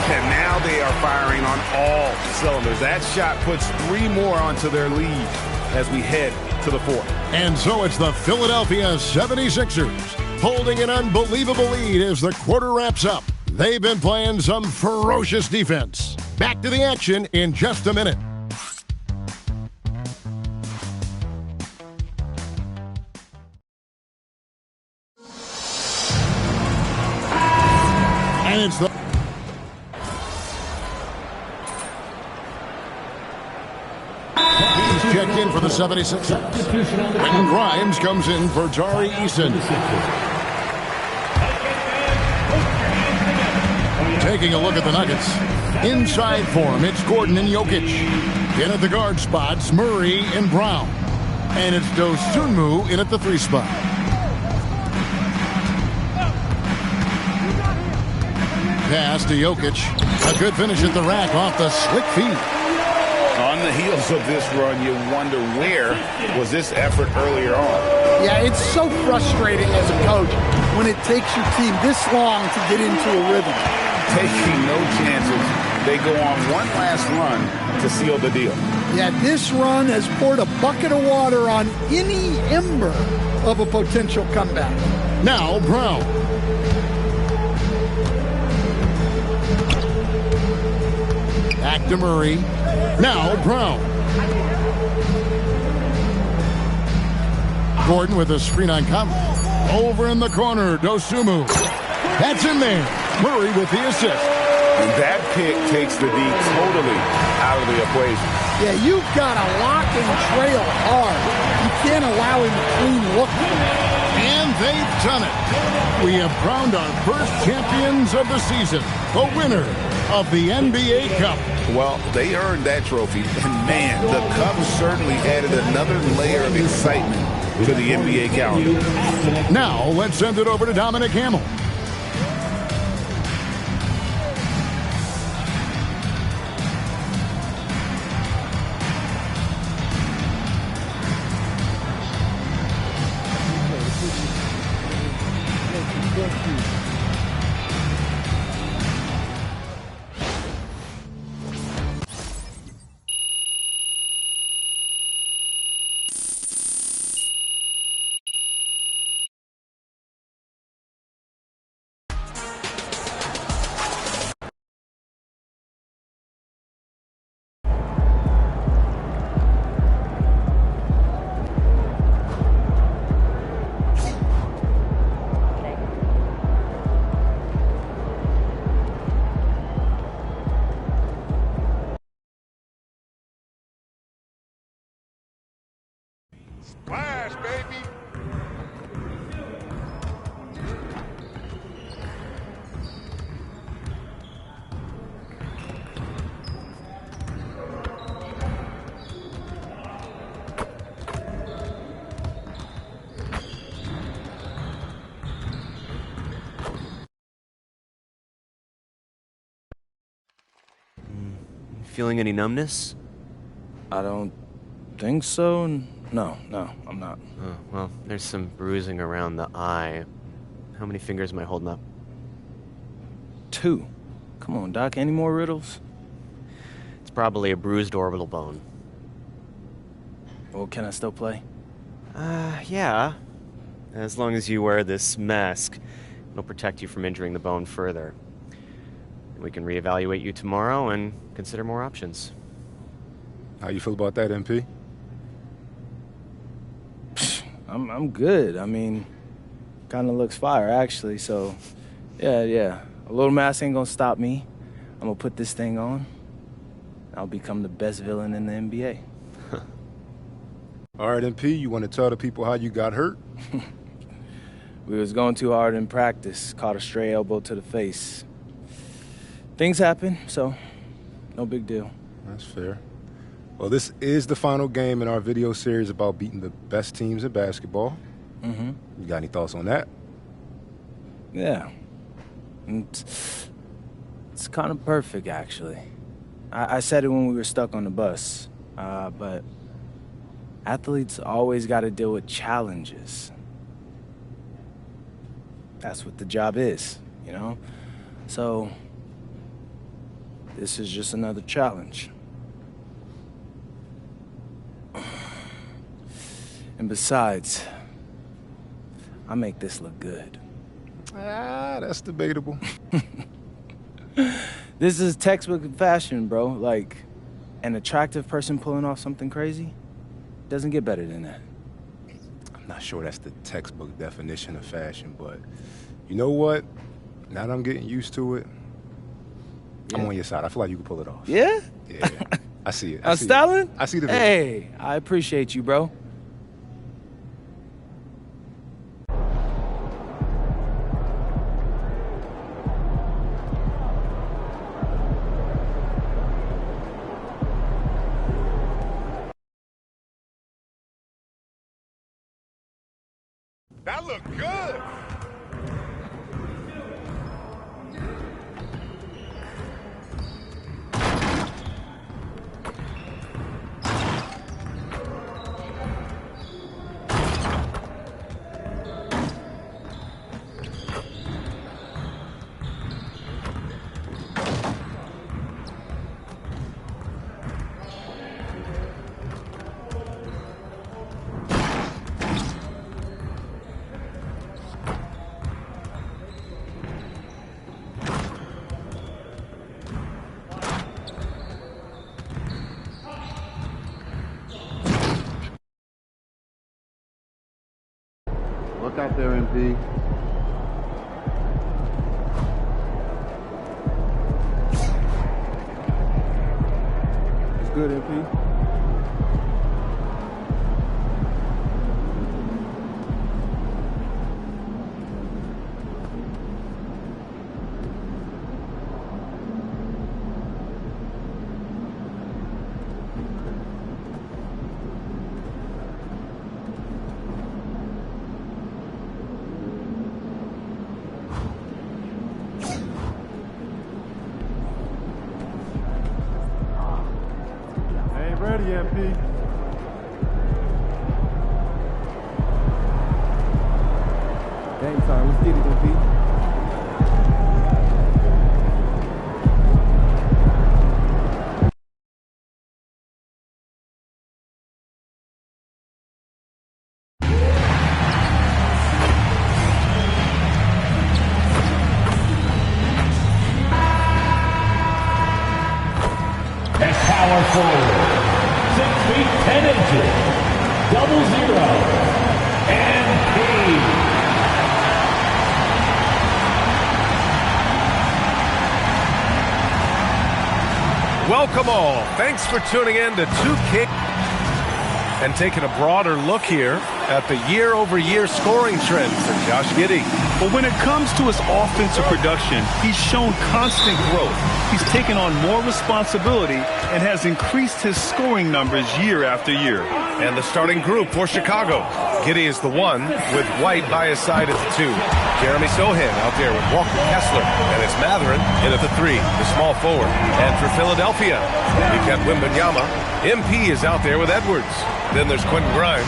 And now they are firing on all cylinders. That shot puts 3 more onto their lead as we head to the 4th. And so it's the Philadelphia 76ers holding an unbelievable lead as the quarter wraps up. They've been playing some ferocious defense. Back to the action in just a minute. And it's the checked in for the 76ers. Quentin Grimes comes in for Tari Eason. Taking a look at the Nuggets. Inside for him, it's Gordon and Jokic. In at the guard spots, Murray and Brown. And it's Dosunmu in at the 3 spot. Pass to Jokic. A good finish at the rack off the slick feed. On the heels of this run, you wonder where was this effort earlier on. Yeah, it's so frustrating as a coach when it takes your team this long to get into a rhythm. Taking no chances, they go on one last run to seal the deal. Yeah, this run has poured a bucket of water on any ember of a potential comeback. Now Brown. Back to Murray. Now Brown. Gordon with a screen on Conley. Over in the corner, Dosunmu. That's in there. Murray with the assist. And that pick takes the D totally out of the equation. Yeah, you've got to lock and trail hard. You can't allow him to clean look. And they've done it. We have crowned our first champions of the season, the winner of the NBA Cup. Well, they earned that trophy, and man, the Cup certainly added another layer of excitement to the NBA calendar. Now, let's send it over to Dominic Hamill. Splash, baby! Feeling any numbness? I don't think so. No, I'm not. Oh, well, there's some bruising around the eye. How many fingers am I holding up? 2. Come on, Doc. Any more riddles? probably a bruised orbital bone. Well, can I still play? Yeah. As long as you wear this mask, it'll protect you from injuring the bone further. We can reevaluate you tomorrow and consider more options. How you feel about that, MP? I'm good. I mean, kind of looks fire, actually. So, yeah. A little mask ain't gonna stop me. I'm gonna put this thing on. I'll become the best villain in the NBA. All right, MP, you want to tell the people how you got hurt? We was going too hard in practice. Caught a stray elbow to the face. Things happen, so no big deal. That's fair. Well, this is the final game in our video series about beating the best teams in basketball. Mm-hmm. You got any thoughts on that? Yeah. It's kind of perfect, actually. I said it when we were stuck on the bus, but athletes always got to deal with challenges. That's what the job is, you know? So, this is just another challenge. And besides, I make this look good. That's debatable. This is textbook fashion, bro. Like, an attractive person pulling off something crazy doesn't get better than that. I'm not sure that's the textbook definition of fashion, but you know what? Now that I'm getting used to it, I'm on your side. I feel like you can pull it off. Yeah? Yeah. I see it. I'm styling? I see the vision. Hey, I appreciate you, bro. That looked good. Look out there, MP. It's good, MP. Ready, MP. Game time. Let's get it, MP. As power forward, 6 feet 10 inches, 00, MP. Welcome all. Thanks for tuning in to 2K and taking a broader look here at the year-over-year scoring trend for Josh Giddey. But when it comes to his offensive production, he's shown constant growth. He's taken on more responsibility and has increased his scoring numbers year after year. And the starting group for Chicago: Giddey is the 1 with White by his side at the 2. Jeremy Sohan out there with Walker Kessler. And it's Matherin in at the 3, the small forward. And for Philadelphia, you got Wembanyama. MP is out there with Edwards. Then there's Quentin Grimes.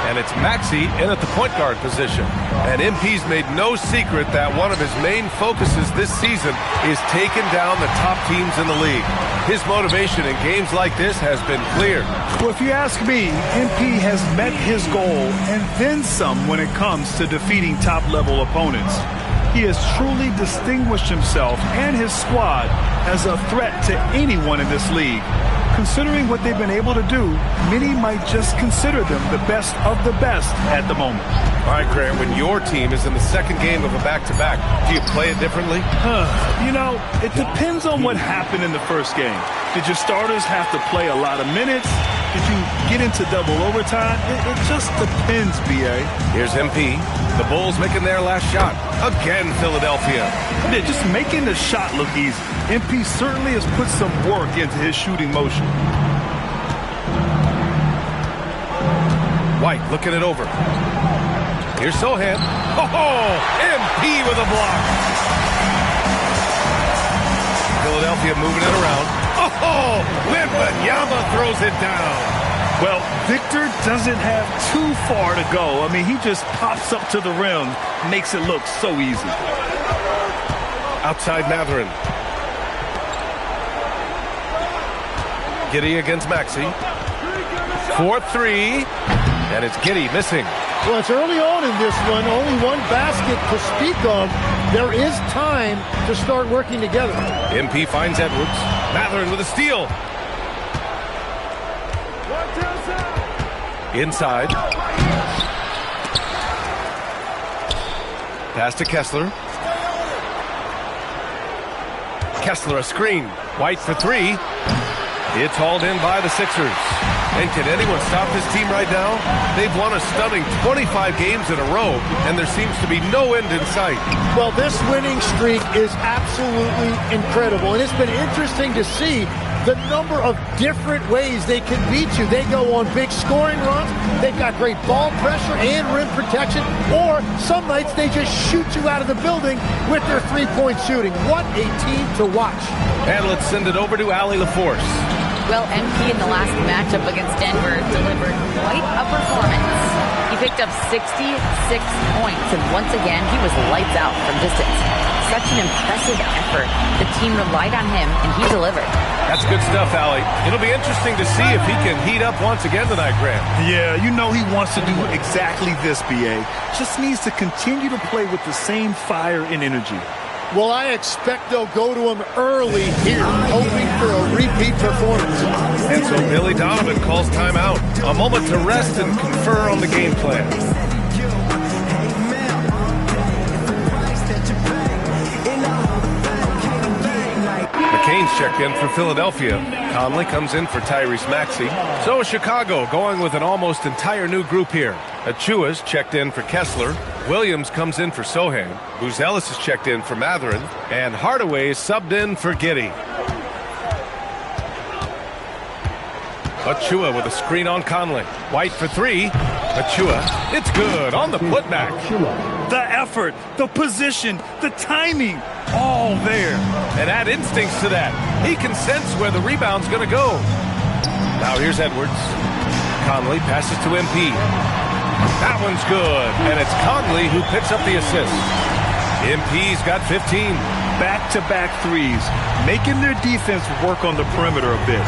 And it's Maxey in at the point guard position. And MP's made no secret that one of his main focuses this season is taking down the top teams in the league. His motivation in games like this has been clear. Well, if you ask me, MP has met his goal and then some when it comes to defeating top-level opponents. He has truly distinguished himself and his squad as a threat to anyone in this league. Considering what they've been able to do, many might just consider them the best of the best at the moment. All right, Grant, when your team is in the second game of a back-to-back, do you play it differently? You know, it depends on what happened in the first game. Did your starters have to play a lot of minutes? Did you get into double overtime? It just depends, B.A. Here's MP. The Bulls making their last shot. Again, Philadelphia. Yeah, just making the shot look easy. MP certainly has put some work into his shooting motion. White looking it over. Here's Sohan. Oh, MP with a block. Philadelphia moving it around. Oh, Wembanyama throws it down. Well, Victor doesn't have too far to go. I mean, he just pops up to the rim, makes it look so easy. Outside Matherin. Giddey against Maxey. 4-3. And it's Giddey missing. Well, it's early on in this one. Only one basket to speak of. There is time to start working together. MP finds Edwards. Matherin with a steal. Inside. Pass to Kessler. Kessler a screen. White for 3. It's hauled in by the Sixers. And can anyone stop this team right now? They've won a stunning 25 games in a row, and there seems to be no end in sight. Well, this winning streak is absolutely incredible, and it's been interesting to see the number of different ways they can beat you. They go on big scoring runs, they've got great ball pressure and rim protection, or some nights they just shoot you out of the building with their three-point shooting. What a team to watch. And let's send it over to Allie LaForce. Well, MP in the last matchup against Denver delivered quite a performance. He picked up 66 points, and once again, he was lights out from distance. Such an impressive effort. The team relied on him, and he delivered. That's good stuff, Allie. It'll be interesting to see if he can heat up once again tonight, Grant. Yeah, you know he wants to do exactly this, B.A. Just needs to continue to play with the same fire and energy. Well, I expect they'll go to him early here, hoping for a repeat performance. And so Billy Donovan calls timeout. A moment to rest and confer on the game plan. McCain's checked in for Philadelphia. Conley comes in for Tyrese Maxey. So Chicago going with an almost entire new group here. Achua's checked in for Kessler. Williams comes in for Sohan. Buzelis is checked in for Matherin. And Hardaway is subbed in for Giddey. Achua with a screen on Conley. White for 3. Achua, it's good on the putback. The effort, the position, the timing, all there. And add instincts to that. He can sense where the rebound's going to go. Now here's Edwards. Conley passes to MP. That one's good. And it's Conley who picks up the assist. MP's got 15. Back-to-back threes, making their defense work on the perimeter a bit.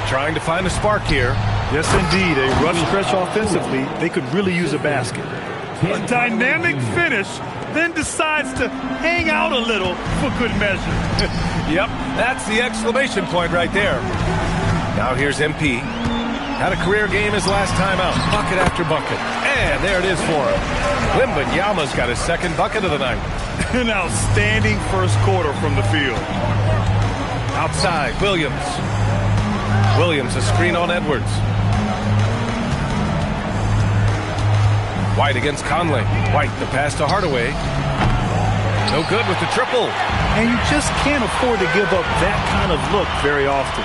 Trying to find a spark here. Yes, indeed. A rough stretch offensively. They could really use a basket. A dynamic finish, then decides to hang out a little for good measure. Yep, that's the exclamation point right there. Now here's MP. Had a career game his last time out. Bucket after bucket. And there it is for him. Wembanyama's got his second bucket of the night. An outstanding first quarter from the field. Outside, Williams. Williams, a screen on Edwards. White against Conley. White, the pass to Hardaway. No good with the triple. And you just can't afford to give up that kind of look very often.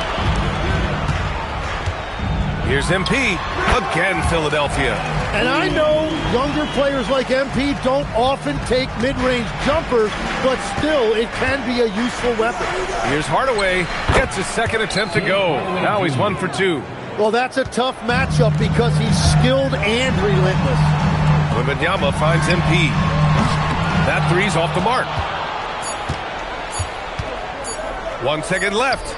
Here's MP. Again, Philadelphia. And I know younger players like MP don't often take mid-range jumpers, but still, it can be a useful weapon. Here's Hardaway. Gets his second attempt to go. Now he's 1 for 2. Well, that's a tough matchup because he's skilled and relentless. Wembanyama finds MP. That three's off the mark. 1 second left.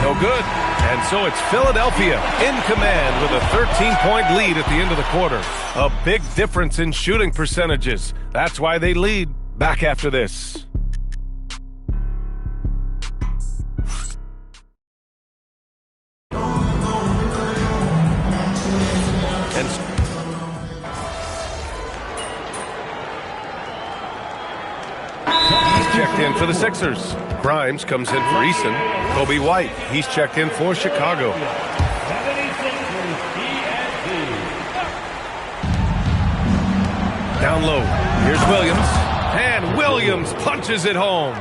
No good. And so it's Philadelphia in command with a 13-point lead at the end of the quarter. A big difference in shooting percentages. That's why they lead. Back after this. Checked in for the Sixers. Grimes comes in for Eason. Kobe White, he's checked in for Chicago. Down low, here's Williams. And Williams punches it home.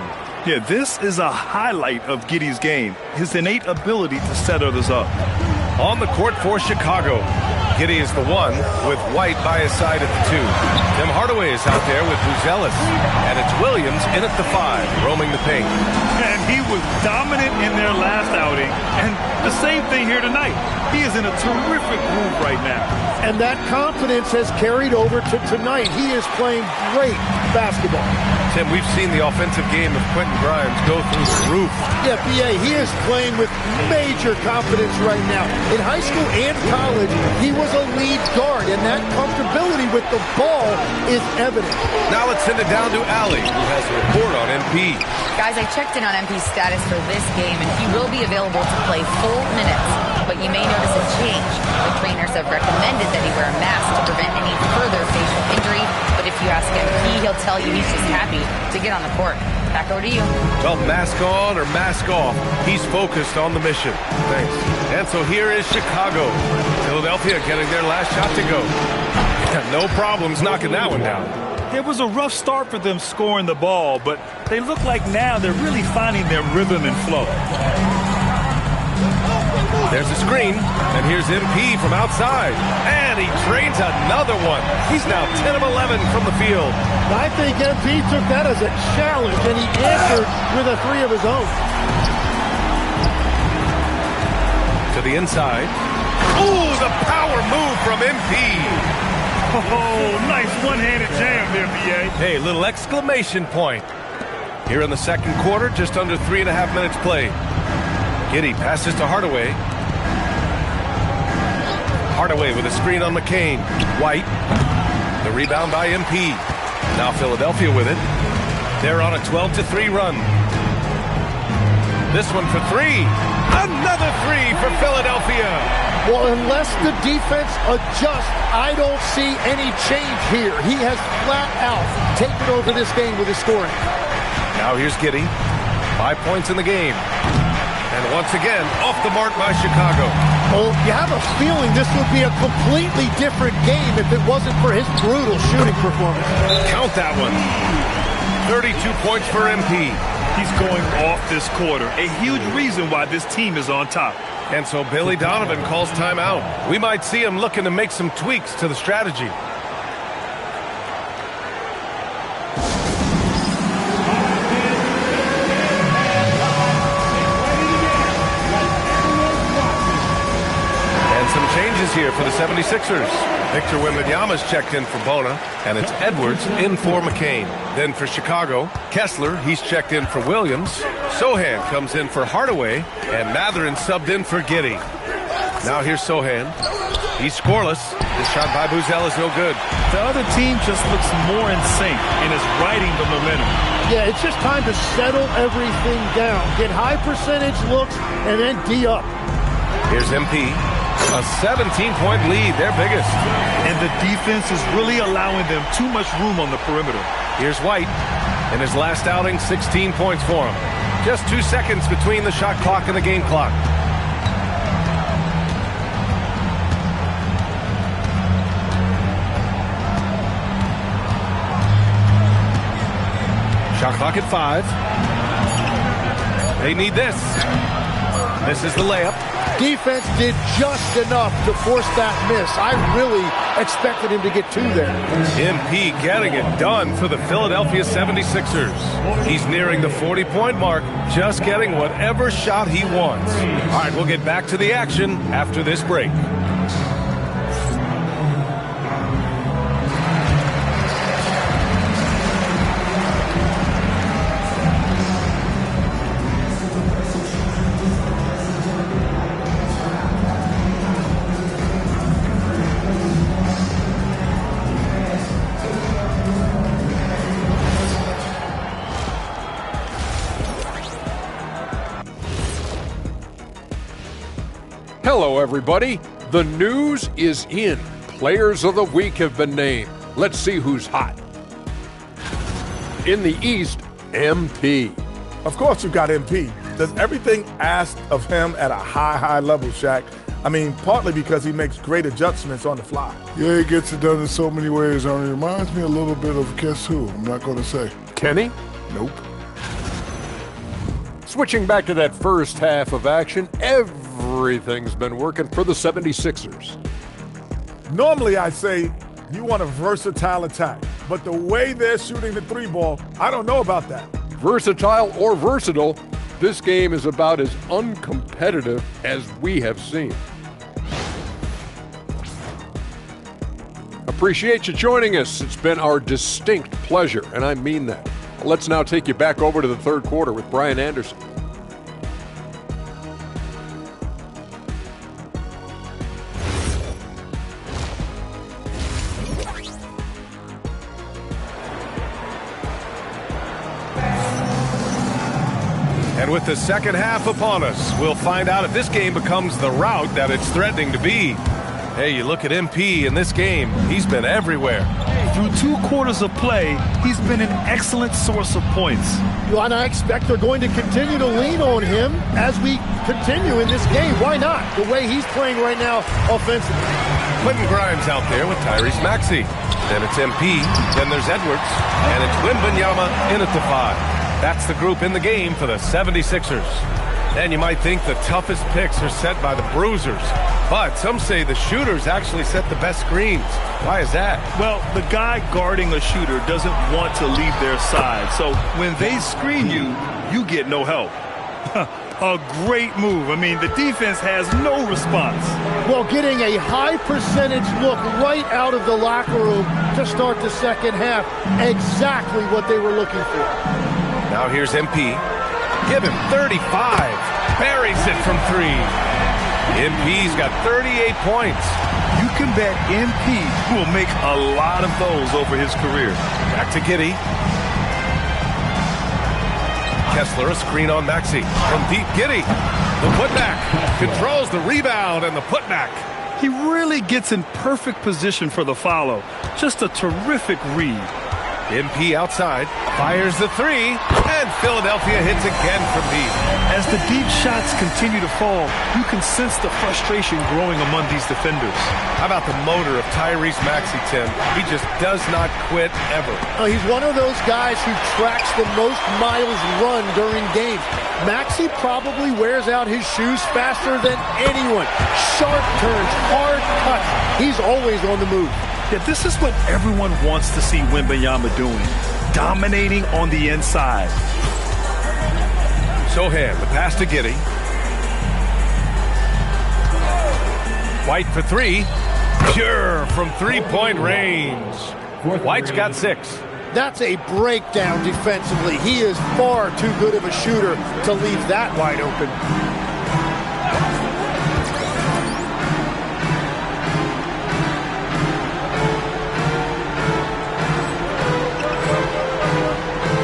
Yeah, this is a highlight of Giddey's game. His innate ability to set others up. On the court for Chicago. Giddey is the 1 with White by his side at the 2. Tim Hardaway is out there with Buzelis. And it's Williams in at the 5, roaming the paint. And he was dominant in their last outing. And the same thing here tonight. He is in a terrific groove right now. And that confidence has carried over to tonight. He is playing great basketball. Tim, we've seen the offensive game of Quentin Grimes go through the roof. Yeah, B.A., he is playing with major confidence right now. In high school and college, he was a lead guard, and that comfortability with the ball is evident. Now let's send it down to Allie, who has a report on MP. Guys, I checked in on MP's status for this game, and he will be available to play full minutes. But you may notice a change. The trainers have recommended that he wear a mask to prevent any further facial injury. But if you ask MP, he'll tell you he's just happy to get on the court. Back over to you. Well, mask on or mask off, he's focused on the mission. Thanks. And so here is Chicago. Philadelphia getting their last shot to go. No problems knocking that one down. It was a rough start for them scoring the ball, but they look like now they're really finding their rhythm and flow. There's a screen, and here's MP from outside. And he drains another one. He's now 10 of 11 from the field. I think MP took that as a challenge, and he answered with a 3 of his own. To the inside. Ooh, the power move from MP. Oh, nice one-handed jam there, B.A. Hey, little exclamation point. Here in the second quarter, just under 3.5 minutes played. Giddey passes to Hardaway. Hardaway with a screen on McCain. White. The rebound by MP. Now Philadelphia with it. They're on a 12-3 run. This one for 3. Another 3 for Philadelphia. Well, unless the defense adjusts, I don't see any change here. He has flat out taken over this game with his scoring. Now here's Giddey. 5 points in the game. And once again, off the mark by Chicago. Well, you have a feeling this would be a completely different game if it wasn't for his brutal shooting performance. Count that one. 32 points for MP. He's going off this quarter. A huge reason why this team is on top. And so Billy Donovan calls timeout. We might see him looking to make some tweaks to the strategy. Some changes here for the 76ers. Victor Wembanyama's checked in for Bona, and it's Edwards in for McCain. Then for Chicago, Kessler, he's checked in for Williams. Sohan comes in for Hardaway, and Mathurin subbed in for Giddey. Now here's Sohan. He's scoreless. This shot by Buzel is no good. The other team just looks more in sync and is riding the momentum. Yeah, it's just time to settle everything down. Get high percentage looks, and then D up. Here's MP. A 17-point lead, their biggest. And the defense is really allowing them too much room on the perimeter. Here's White. In his last outing, 16 points for him. Just 2 seconds between the shot clock and the game clock. Shot clock at 5. They need this. This is the layup. defense did just enough to force that miss. I really expected him to get two there. MP getting it done for the Philadelphia 76ers. He's nearing the 40-point mark, just getting whatever shot he wants. All right, we'll get back to the action after this break. Hello, everybody. The news is in. Players of the week have been named. Let's see who's hot. In the East, MP. Of course you got MP. Does everything asked of him at a high level, Shaq. I mean, partly because he makes great adjustments on the fly. Yeah, he gets it done in so many ways. It reminds me a little bit of guess who? I'm not going to say. Kenny? Nope. Switching back to that first half of action, everything's been working for the 76ers. Normally I say you want a versatile attack, but the way they're shooting the three ball, I don't know about that. Versatile or versatile, this game is about as uncompetitive as we have seen. Appreciate you joining us. It's been our distinct pleasure, and I mean that. Let's now take you back over to the third quarter with Brian Anderson. And with the second half upon us, we'll find out if this game becomes the rout that it's threatening to be. Hey, you look at MP in this game, he's been everywhere. Through 2 quarters of play, he's been an excellent source of points. And I expect they're going to continue to lean on him as we continue in this game. Why not? The way he's playing right now offensively. Quentin Grimes out there with Tyrese Maxey. Then it's MP, then there's Edwards, and it's Wembanyama in at the 5. That's the group in the game for the 76ers. And you might think the toughest picks are set by the bruisers, but some say the shooters actually set the best screens. Why is that? Well, the guy guarding a shooter doesn't want to leave their side, so when they screen you, you get no help. A great move. I mean, the defense has no response. Well, getting a high percentage look right out of the locker room to start the second half, exactly what they were looking for. Now here's MP. Give him 35. Buries it from 3. MP's got 38 points. You can bet MP will make a lot of those over his career. Back to Giddey. Kessler, a screen on Maxey. From deep, Giddey. The putback. Controls the rebound and the putback. He really gets in perfect position for the follow. Just a terrific read. MP outside, fires the 3, and Philadelphia hits again from deep. As the deep shots continue to fall, you can sense the frustration growing among these defenders. How about the motor of Tyrese Maxey, Tim? He just does not quit ever. He's one of those guys who tracks the most miles run during games. Maxey probably wears out his shoes faster than anyone. Sharp turns, hard cuts. He's always on the move. Yeah, this is what everyone wants to see Wembanyama doing, dominating on the inside. Sohan, the pass to Giddey. White for 3. Pure from three-point range. White's got 6. That's a breakdown defensively. He is far too good of a shooter to leave that wide open.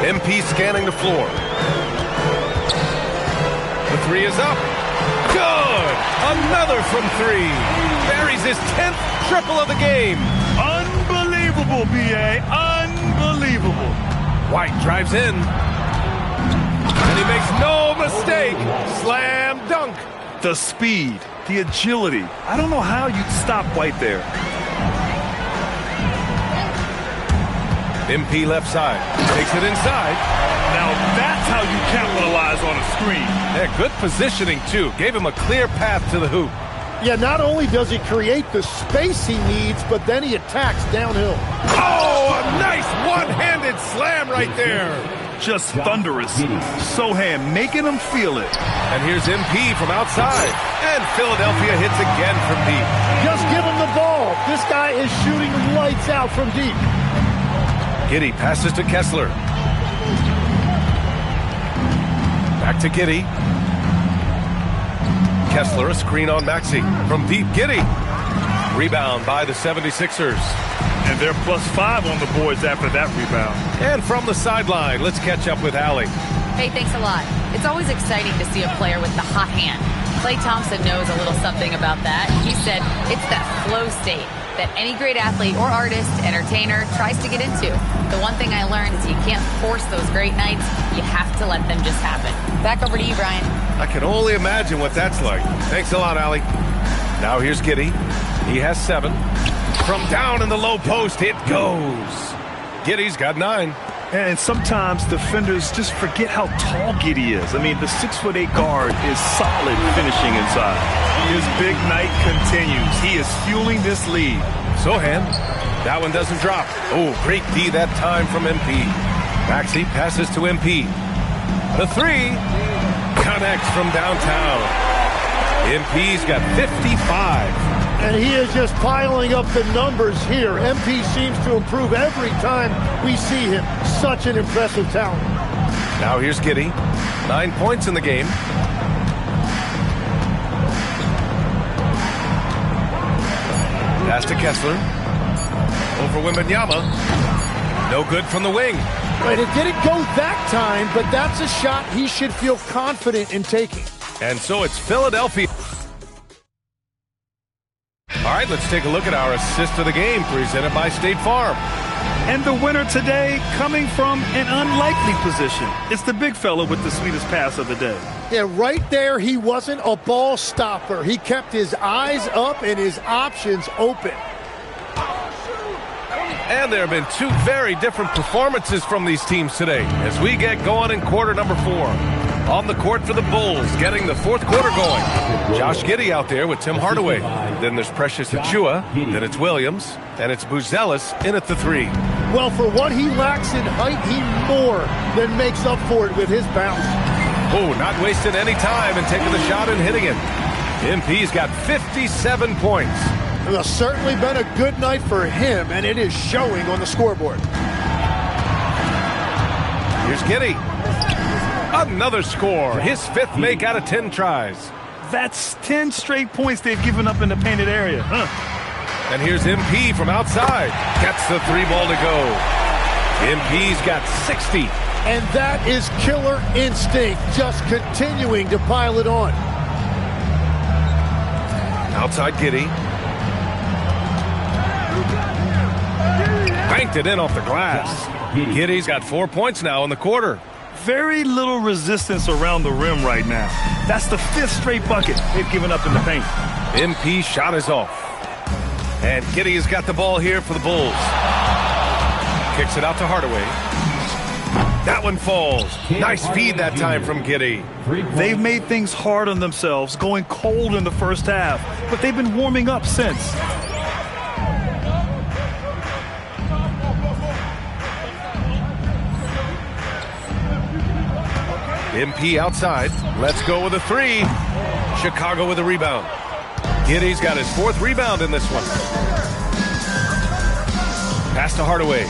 MP scanning the floor. The 3 is up. Good! Another from 3. Buries his 10th triple of the game. Unbelievable, B.A. Unbelievable. White drives in. And he makes no mistake. Slam dunk. The speed, the agility. I don't know how you'd stop White there. MP left side. Takes it inside. Now that's how you capitalize on a screen. Yeah, good positioning, too. Gave him a clear path to the hoop. Yeah, not only does he create the space he needs, but then he attacks downhill. Oh, a nice one-handed slam right there. Just thunderous. Sohan making him feel it. And here's MP from outside. And Philadelphia hits again from deep. Just give him the ball. This guy is shooting lights out from deep. Giddey passes to Kessler. Back to Giddey. Kessler, a screen on Maxey. From deep, Giddey. Rebound by the 76ers. And they're +5 on the boards after that rebound. And from the sideline, let's catch up with Allie. Hey, thanks a lot. It's always exciting to see a player with the hot hand. Klay Thompson knows a little something about that. He said it's that flow state that any great athlete or artist, entertainer, tries to get into. The one thing I learned is you can't force those great nights. You have to let them just happen. Back over to you, Brian. I can only imagine what that's like. Thanks a lot, Allie. Now here's Giddey. He has 7. From down in the low post, it goes. Giddey's got 9. And sometimes defenders just forget how tall Giddey is. I mean, the 6'8" guard is solid finishing inside. His big night continues. He is fueling this lead. Sohan, that one doesn't drop. Oh, great D that time from MP. Maxey passes to MP. The 3 connects from downtown. MP's got 55. And he is just piling up the numbers here. MP seems to improve every time we see him. Such an impressive talent. Now here's Giddey. 9 points in the game. Pass to Kessler. Over Wembanyama. No good from the wing. Right, it didn't go that time, but that's a shot he should feel confident in taking. And so it's Philadelphia. All right, let's take a look at our assist of the game presented by State Farm. And the winner today coming from an unlikely position. It's the big fella with the sweetest pass of the day. Yeah, right there, he wasn't a ball stopper. He kept his eyes up and his options open. And there have been 2 very different performances from these teams today as we get going in quarter number 4. On the court for the Bulls, getting the 4th quarter going. Josh Giddey out there with Tim Hardaway. Then there's Precious Achiuwa. Then it's Williams. And it's Buzelis in at the 3. Well, for what he lacks in height, he more than makes up for it with his bounce. Oh, not wasting any time and taking the shot and hitting it. MP's got 57 points. It has certainly been a good night for him, and it is showing on the scoreboard. Here's Giddey. Another score. His 5th make out of 10 tries. That's 10 straight points they've given up in the painted area. And here's MP from outside. Gets the 3 ball to go. MP's got 60. And that is killer instinct, just continuing to pile it on. Outside Giddey. Banked it in off the glass. Giddey's got 4 points now in the quarter. Very little resistance around the rim right now. That's the 5th straight bucket they've given up in the paint. MP shot is off. And Giddey has got the ball here for the Bulls. Kicks it out to Hardaway. That one falls. Nice feed that time from Giddey. They've made things hard on themselves, going cold in the first half, but they've been warming up since. MP outside. Let's go with a 3. Chicago with a rebound. Giddey's got his 4th rebound in this one. Pass to Hardaway.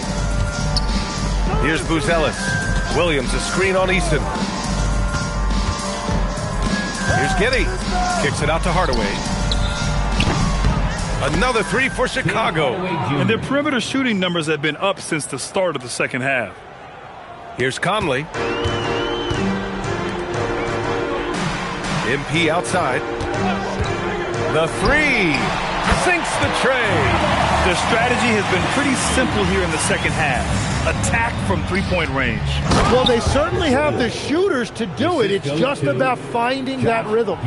Here's Buzelis. Williams, a screen on Easton. Here's Giddey. Kicks it out to Hardaway. Another 3 for Chicago. And their perimeter shooting numbers have been up since the start of the second half. Here's Conley. MP outside. The 3 sinks the tray. Their strategy has been pretty simple here in the second half. Attack from 3-point range. Well, they certainly have the shooters to do it. It's just about finding that rhythm.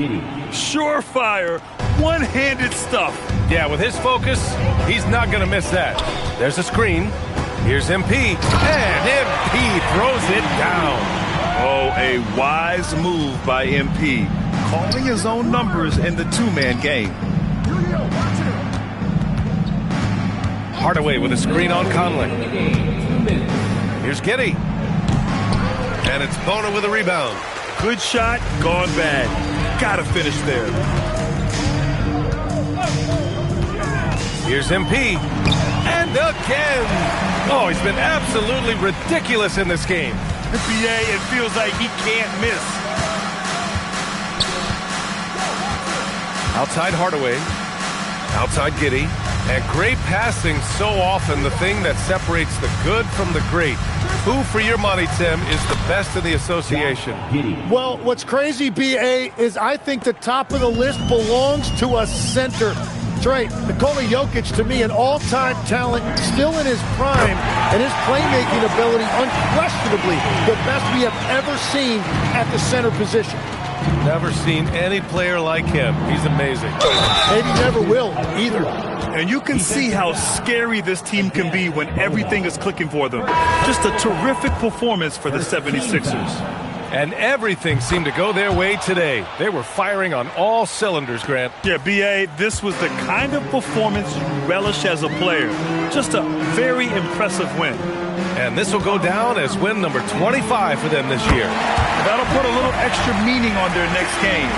Surefire, one-handed stuff. Yeah, with his focus, he's not going to miss that. There's a screen. Here's MP, and MP throws it down. Oh, a wise move by MP, calling his own numbers in the two-man game. Hardaway with a screen on Conley. Here's Giddey. And it's Bona with a rebound. Good shot, gone bad. Gotta finish there. Here's MP. And again. Oh, he's been absolutely ridiculous in this game. BA, it feels like he can't miss. Outside Hardaway. Outside Giddey. And great passing, so often the thing that separates the good from the great. Who, for your money, Tim, is the best in the association? Well, what's crazy, BA, is I think the top of the list belongs to a center. Trey, Nikola Jokic, to me, an all-time talent, still in his prime, and his playmaking ability, unquestionably the best we have ever seen at the center position. Never seen any player like him. He's amazing. Maybe never will, either. And you can see how scary this team can be when everything is clicking for them. Just a terrific performance for the 76ers. And everything seemed to go their way today. They were firing on all cylinders, Grant. Yeah, B.A., this was the kind of performance you relish as a player. Just a very impressive win. And this will go down as win number 25 for them this year. That'll put a little extra meaning on their next game.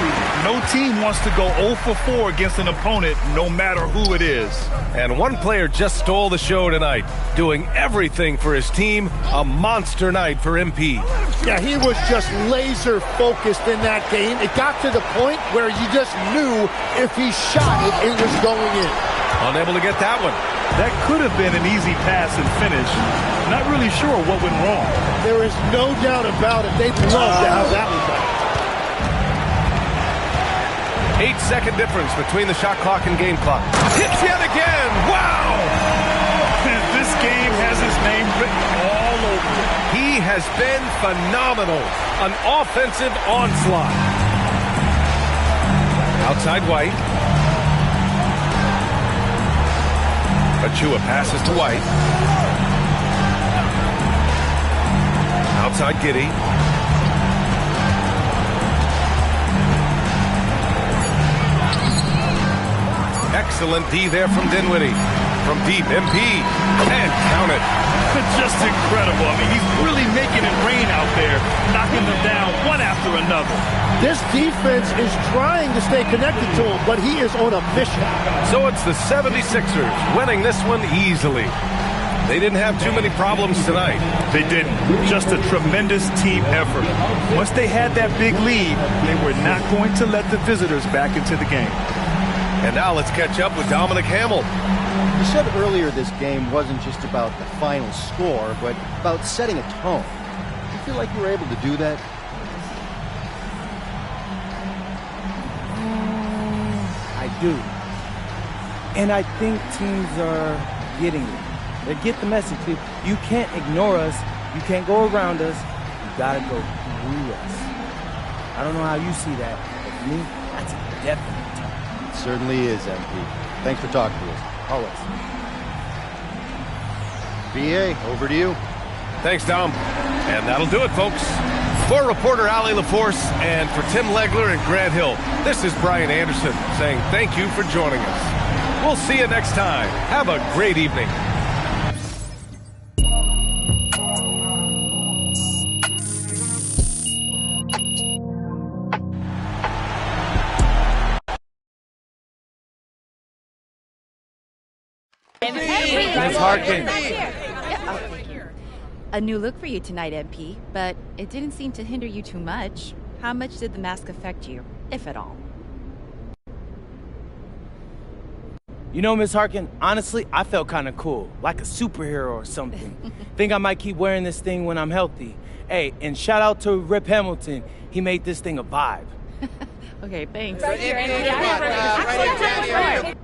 No team wants to go 0 for 4 against an opponent, no matter who it is. And one player just stole the show tonight, doing everything for his team. A monster night for MP. Yeah, he was just laser focused in that game. It got to the point where you just knew if he shot it, it was going in. Unable to get that one. That could have been an easy pass and finish. Not really sure what went wrong. There is no doubt about it. They'd love to have that one back. 8-second difference between the shot clock and game clock. Hits yet again. Wow! This game has his name written all over it. He has been phenomenal. An offensive onslaught. Outside White. Achua passes to White. Outside Giddey. Excellent D there from Dinwiddie. From deep, MP. And count it. Just incredible. I mean, he's really making it rain out there, knocking them down one after another. This defense is trying to stay connected to him, but he is on a mission. So it's the 76ers winning this one easily. They didn't have too many problems tonight. They didn't. Just a tremendous team effort. Once they had that big lead, they were not going to let the visitors back into the game. And now let's catch up with Dominic Hamill. You said earlier this game wasn't just about the final score, but about setting a tone. Do you feel like you were able to do that? I do. And I think teams are getting it. They get the message. You can't ignore us. You can't go around us. You gotta go through us. I don't know how you see that, but for me, that's a definite time. It certainly is, MP. Thanks for talking to us. Always. BA, over to you. Thanks, Dom. And that'll do it, folks. For reporter Ali LaForce and for Tim Legler and Grant Hill, this is Brian Anderson saying thank you for joining us. We'll see you next time. Have a great evening. Ms. Harkin. A new look for you tonight, MP, but it didn't seem to hinder you too much. How much did the mask affect you, if at all? You know, Ms. Harkin, honestly, I felt kind of cool, like a superhero or something. Think I might keep wearing this thing when I'm healthy. Hey, and shout out to Rip Hamilton. He made this thing a vibe. Okay, thanks. Right here.